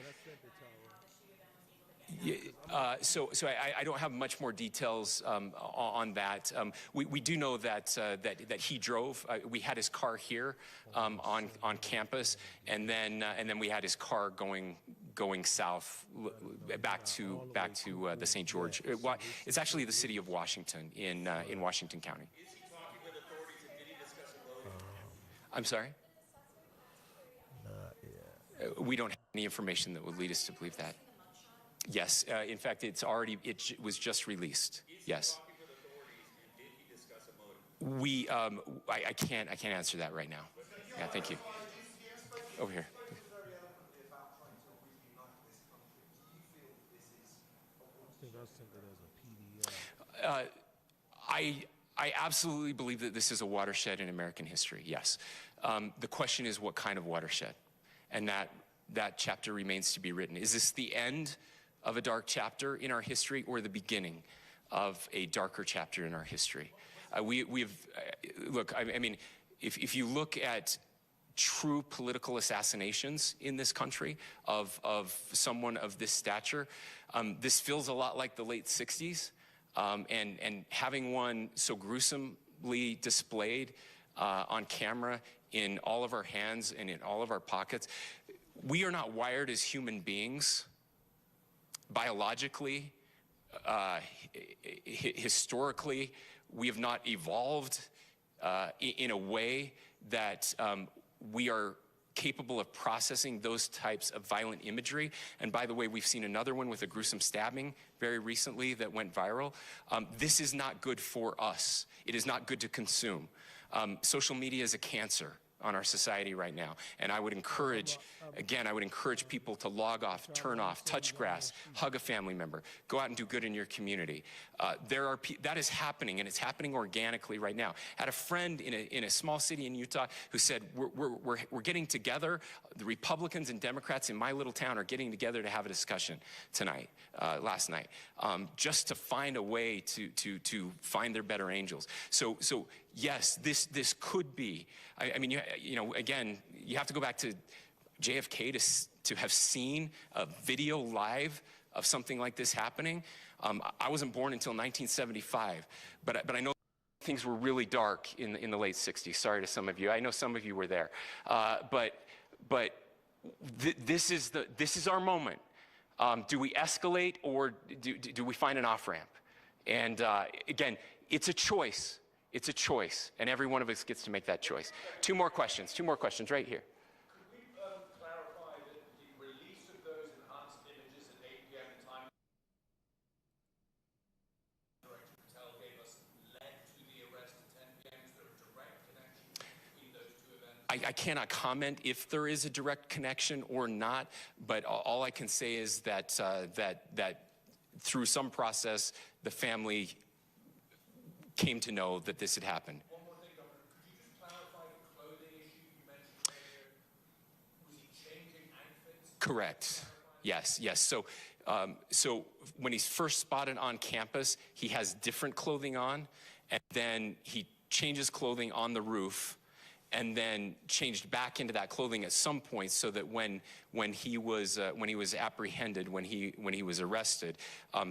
So I don't have much more details on that. We do know that he drove. We had his car here on campus, and then we had his car going south back to the St. George. It's actually the city of Washington in Washington County. Is he talking with authorities and did he discuss a motive? I'm sorry? We don't have any information that would lead us to believe that. Yes, in fact, it was just released. Yes. Talking with authorities and did he discuss a motive? I can't answer that right now. Yeah, thank you. Over here. I absolutely believe that this is a watershed in American history, yes. The question is what kind of watershed? And that chapter remains to be written. Is this the end of a dark chapter in our history or the beginning of a darker chapter in our history? Look, I mean, if you look at true political assassinations in this country of someone of this stature, this feels a lot like the late 60s. And having one so gruesomely displayed on camera in all of our hands and in all of our pockets, we are not wired as human beings biologically, historically. We have not evolved in a way that we are capable of processing those types of violent imagery. And by the way, we've seen another one with a gruesome stabbing very recently that went viral. This is not good for us. It is not good to consume. Social media is a cancer on our society right now. And I would encourage, again, I would encourage people to log off, turn off, touch grass, hug a family member, go out and do good in your community. That is happening, and it's happening organically right now. I had a friend in a small city in Utah who said, we're getting together, the Republicans and Democrats in my little town are getting together to have a discussion tonight, last night, just to find a way to find their better angels. So yes, this could be. I mean, you know, again, you have to go back to JFK to have seen a video live of something like this happening. I wasn't born until 1975, but I know things were really dark in the late 60s. Sorry to some of you. I know some of you were there. This is our moment. Do we escalate or do we find an off-ramp? And again, it's a choice. It's a choice, and every one of us gets to make that choice. Two more questions right here. Could we clarify that the release of those enhanced images at 8 p.m. in time Director Patel gave us led to the arrest at 10 p.m.? Is there a direct connection between those two events? I cannot comment if there is a direct connection or not, but all I can say is that that through some process, the family came to know that this had happened. One more thing, Governor. Could you just clarify the clothing issue you mentioned earlier? Was he changing outfits? Correct. Yes. So when he's first spotted on campus, he has different clothing on, and then he changes clothing on the roof, and then changed back into that clothing at some point, so that when he was apprehended, when he was arrested,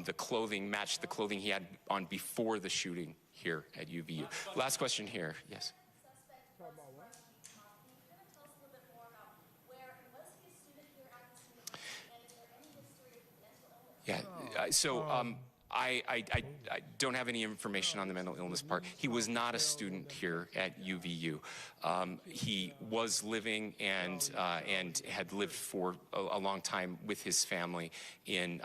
the clothing matched the clothing he had on before the shooting here at UVU. Last question here. Yes. Yeah. So I don't have any information on the mental illness part. He was not a student here at UVU. He was living and had lived for a long time with his family in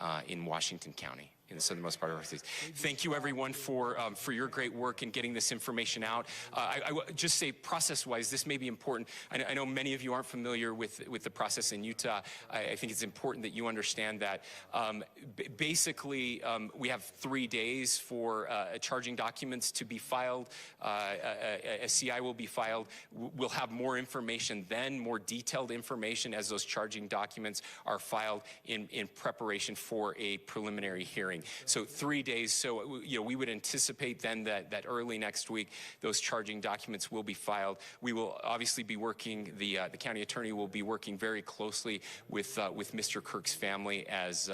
Washington County, in the southernmost part of our state. Thank you, everyone, for your great work in getting this information out. I will just say, process-wise, this may be important. I know many of you aren't familiar with the process in Utah. I think it's important that you understand that. Basically, we have 3 days for charging documents to be filed. A CI will be filed. We'll have more information then, more detailed information as those charging documents are filed in preparation for a preliminary hearing. So 3 days. So we would anticipate then that early next week those charging documents will be filed. We will obviously be working. The county attorney will be working very closely with Mr. Kirk's family as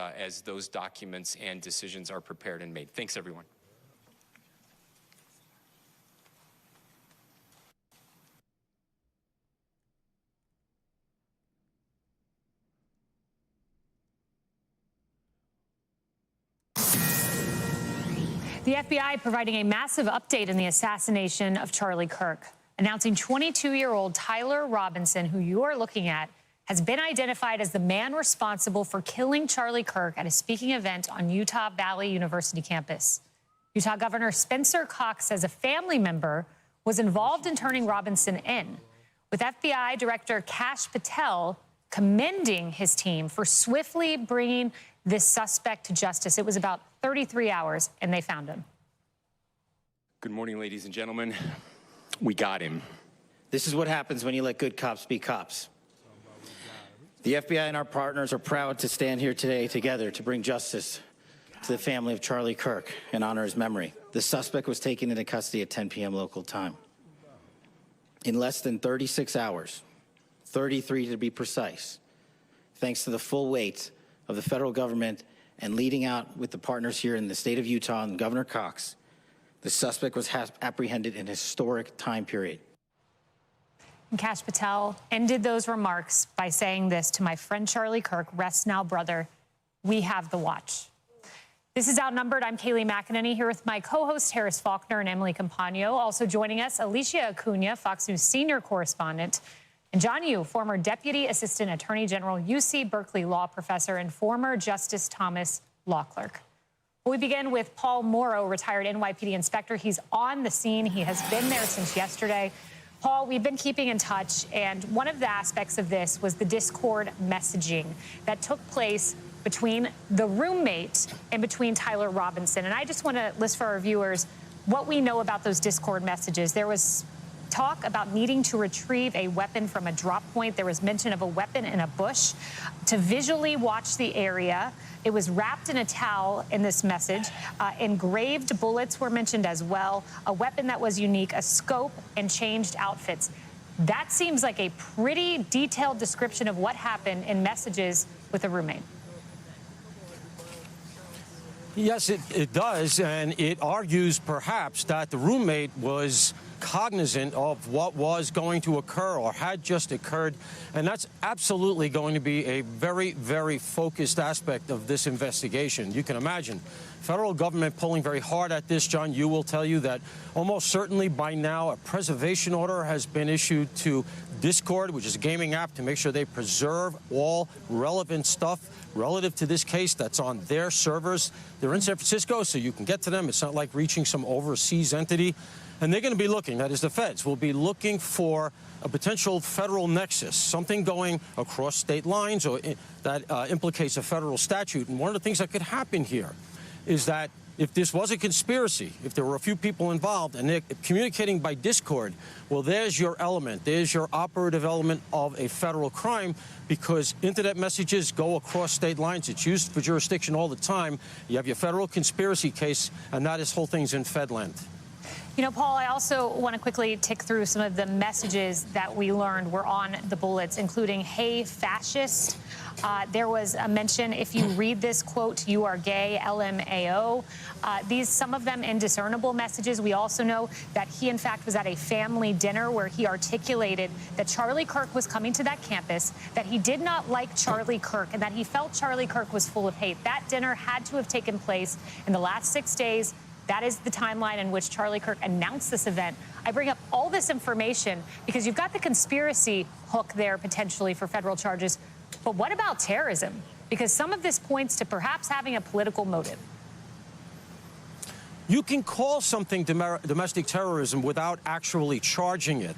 those documents and decisions are prepared and made. Thanks, everyone. The FBI providing a massive update in the assassination of Charlie Kirk, announcing 22-year-old Tyler Robinson, who you are looking at, has been identified as the man responsible for killing Charlie Kirk at a speaking event on Utah Valley University campus. Utah Governor Spencer Cox says a family member was involved in turning Robinson in, with FBI Director Kash Patel commending his team for swiftly bringing this suspect to justice. It was about 33 hours, and they found him. Good morning, ladies and gentlemen. We got him. This is what happens when you let good cops be cops. The FBI and our partners are proud to stand here today together to bring justice to the family of Charlie Kirk and honor his memory. The suspect was taken into custody at 10 p.m. local time. In less than 36 hours, 33 to be precise, thanks to the full weight of the federal government and leading out with the partners here in the state of Utah and Governor Cox, the suspect was apprehended in a historic time period. And Kash Patel ended those remarks by saying this: to my friend Charlie Kirk, rest now, brother, we have the watch. This is Outnumbered. I'm Kayleigh McEnany here with my co-hosts Harris Faulkner and Emily Campagno. Also joining us, Alicia Acuna, Fox News senior correspondent, and John Yoo, former Deputy Assistant Attorney General, UC Berkeley law professor, and former Justice Thomas law clerk. We begin with Paul Morrow, retired NYPD inspector. He's on the scene. He has been there since yesterday. Paul, we've been keeping in touch, and one of the aspects of this was the Discord messaging that took place between the roommate and between Tyler Robinson. And I just want to list for our viewers what we know about those Discord messages. There was talk about needing to retrieve a weapon from a drop point. There was mention of a weapon in a bush. To visually watch the area, it was wrapped in a towel in this message. Engraved bullets were mentioned as well. A weapon that was unique, a scope, and changed outfits. That seems like a pretty detailed description of what happened in messages with a roommate. Yes, it does, and it argues perhaps that the roommate was cognizant of what was going to occur or had just occurred, and that's absolutely going to be a very, very focused aspect of this investigation. You can imagine federal government pulling very hard at this. John, you will tell you that almost certainly by now a preservation order has been issued to Discord, which is a gaming app, to make sure they preserve all relevant stuff relative to this case that's on their servers. They're in San Francisco, so you can get to them. It's not like reaching some overseas entity. And they're going to be looking, that is the feds, will be looking for a potential federal nexus, something going across state lines or that implicates a federal statute. And one of the things that could happen here is that if this was a conspiracy, if there were a few people involved and they're communicating by Discord, well, there's your element. There's your operative element of a federal crime, because internet messages go across state lines. It's used for jurisdiction all the time. You have your federal conspiracy case, and that whole thing's in Fedland. You know, Paul, I also want to quickly tick through some of the messages that we learned were on the bullets, including, "Hey, fascist." There was a mention, if you read this, quote, "You are gay, LMAO." Some of them indiscernible messages. We also know that he, in fact, was at a family dinner where he articulated that Charlie Kirk was coming to that campus, that he did not like Charlie Kirk, and that he felt Charlie Kirk was full of hate. That dinner had to have taken place in the last 6 days. That is the timeline in which Charlie Kirk announced this event. I bring up all this information because you've got the conspiracy hook there potentially for federal charges. But what about terrorism? Because some of this points to perhaps having a political motive. You can call something domestic terrorism without actually charging it.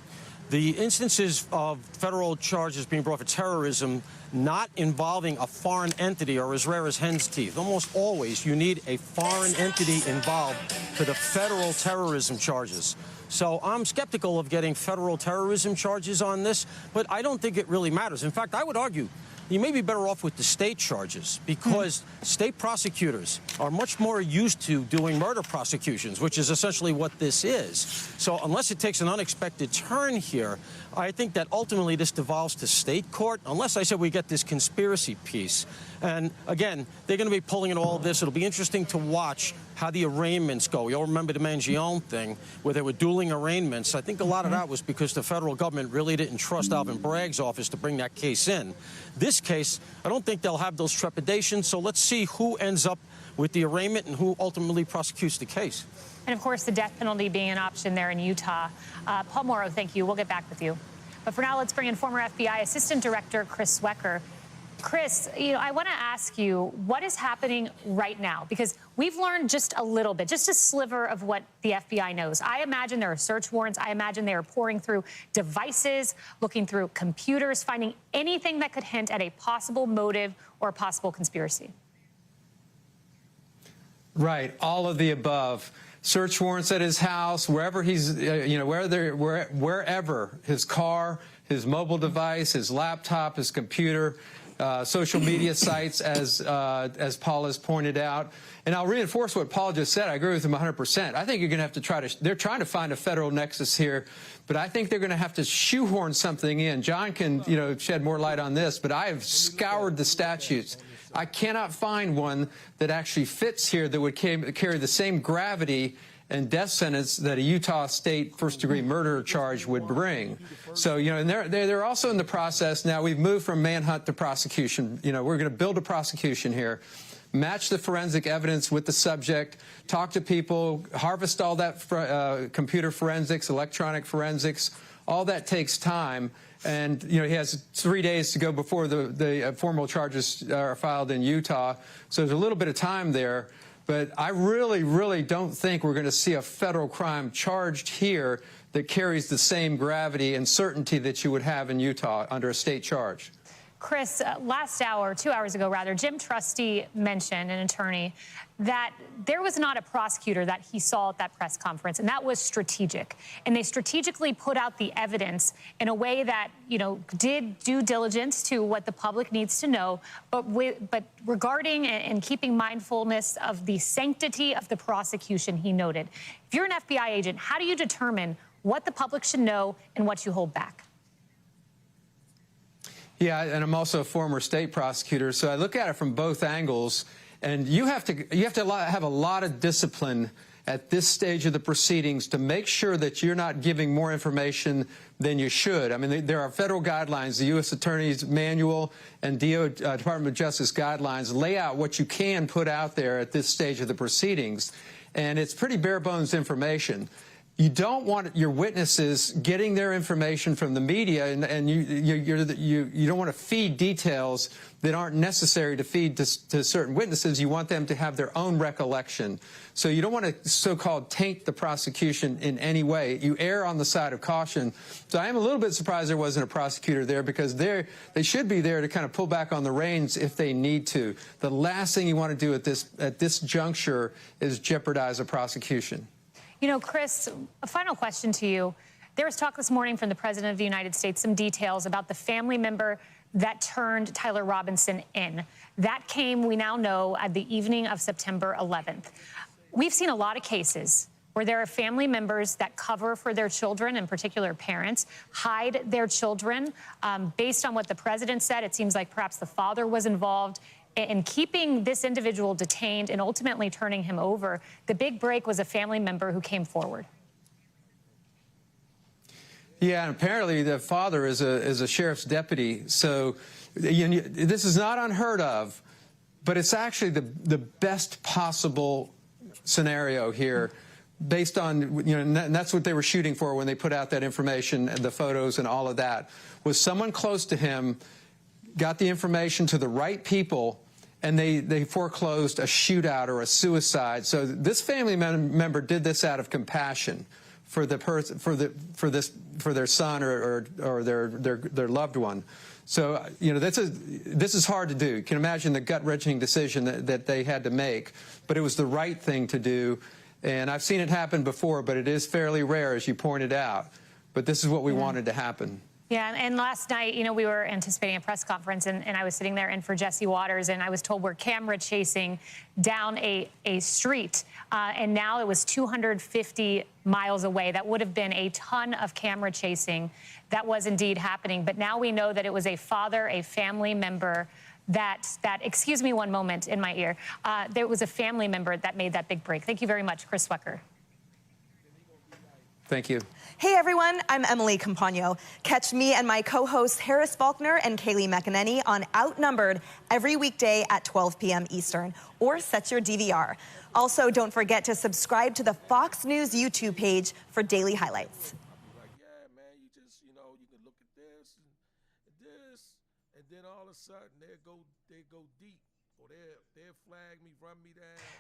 The instances of federal charges being brought for terrorism not involving a foreign entity are as rare as hen's teeth. Almost always you need a foreign entity involved for the federal terrorism charges. So I'm skeptical of getting federal terrorism charges on this, but I don't think it really matters. In fact, I would argue you may be better off with the state charges, because state prosecutors are much more used to doing murder prosecutions, which is essentially what this is. So unless it takes an unexpected turn here, I think that ultimately this devolves to state court, unless I said we get this conspiracy piece. And again, they're going to be pulling in all of this. It'll be interesting to watch how the arraignments go. You'll remember the Mangione thing where there were dueling arraignments. I think a lot of that was because the federal government really didn't trust Alvin Bragg's office to bring that case in. This case, I don't think they'll have those trepidations. So let's see who ends up with the arraignment and who ultimately prosecutes the case. And of course, the death penalty being an option there in Utah. Paul Morrow, thank you. We'll get back with you. But for now, let's bring in former FBI Assistant Director Chris Swecker. Chris, I want to ask you what is happening right now, because we've learned just a little bit, just a sliver of what the FBI knows. I imagine there are search warrants. I imagine they are pouring through devices, looking through computers, finding anything that could hint at a possible motive or a possible conspiracy. Right. All of the above. Search warrants at his house, wherever he's, wherever his car, his mobile device, his laptop, his computer, social media sites, as Paul has pointed out. And I'll reinforce what Paul just said. I agree with him 100%. I think you're going to have to they're trying to find a federal nexus here, but I think they're going to have to shoehorn something in. John can, shed more light on this, but I have scoured the statutes. I cannot find one that actually fits here that would carry the same gravity and death sentence that a Utah state first-degree murder charge would bring. So, and they're also in the process now. We've moved from manhunt to prosecution. We're going to build a prosecution here, match the forensic evidence with the subject, talk to people, harvest all that computer forensics, electronic forensics. All that takes time. And, he has 3 days to go before the formal charges are filed in Utah. So there's a little bit of time there. But I really, really don't think we're going to see a federal crime charged here that carries the same gravity and certainty that you would have in Utah under a state charge. Chris, last hour, 2 hours ago, rather, Jim Trusty mentioned, an attorney, that there was not a prosecutor that he saw at that press conference, and that was strategic. And they strategically put out the evidence in a way that, did due diligence to what the public needs to know, but regarding and keeping mindfulness of the sanctity of the prosecution, he noted. If you're an FBI agent, how do you determine what the public should know and what you hold back? Yeah, and I'm also a former state prosecutor, so I look at it from both angles. And you have to have a lot of discipline at this stage of the proceedings to make sure that you're not giving more information than you should. I mean, there are federal guidelines, the U.S. Attorney's Manual and Department of Justice guidelines lay out what you can put out there at this stage of the proceedings, and it's pretty bare bones information. You don't want your witnesses getting their information from the media, and you don't want to feed details that aren't necessary to feed to certain witnesses. You want them to have their own recollection. So you don't want to so-called taint the prosecution in any way. You err on the side of caution. So I am a little bit surprised there wasn't a prosecutor there, because they should be there to kind of pull back on the reins if they need to. The last thing you want to do at this juncture is jeopardize a prosecution. You know, Chris, a final question to you. There was talk this morning from the President of the United States, some details about the family member that turned Tyler Robinson in. That came, we now know, at the evening of September 11th. We've seen a lot of cases where there are family members that cover for their children, in particular parents, hide their children. Based on what the president said, it seems like perhaps the father was involved in keeping this individual detained and ultimately turning him over. The big break was a family member who came forward. Yeah, and apparently the father is a sheriff's deputy. So this is not unheard of, but it's actually the best possible scenario here, based on, and that's what they were shooting for when they put out that information and the photos and all of that, was someone close to him got the information to the right people, and they foreclosed a shootout or a suicide. So this family member did this out of compassion for the person, for their son or their loved one. So this is hard to do. You can imagine the gut-wrenching decision that they had to make, but it was the right thing to do. And I've seen it happen before, but it is fairly rare, as you pointed out. But this is what we wanted to happen. Yeah, and last night, we were anticipating a press conference, and I was sitting there in for Jesse Waters, and I was told we're camera chasing down a street, and now it was 250 miles away. That would have been a ton of camera chasing that was indeed happening. But now we know that it was a father, a family member that excuse me one moment in my ear, there was a family member that made that big break. Thank you very much, Chris Swecker. Thank you. Hey everyone, I'm Emily Campagno. Catch me and my co-hosts Harris Faulkner and Kaylee McEnany on Outnumbered every weekday at 12 p.m. Eastern, or set your DVR. Also, don't forget to subscribe to the Fox News YouTube page for daily highlights. Yeah, man, you can look at this, and then all of a sudden they go deep, or they'll flag me, run me down.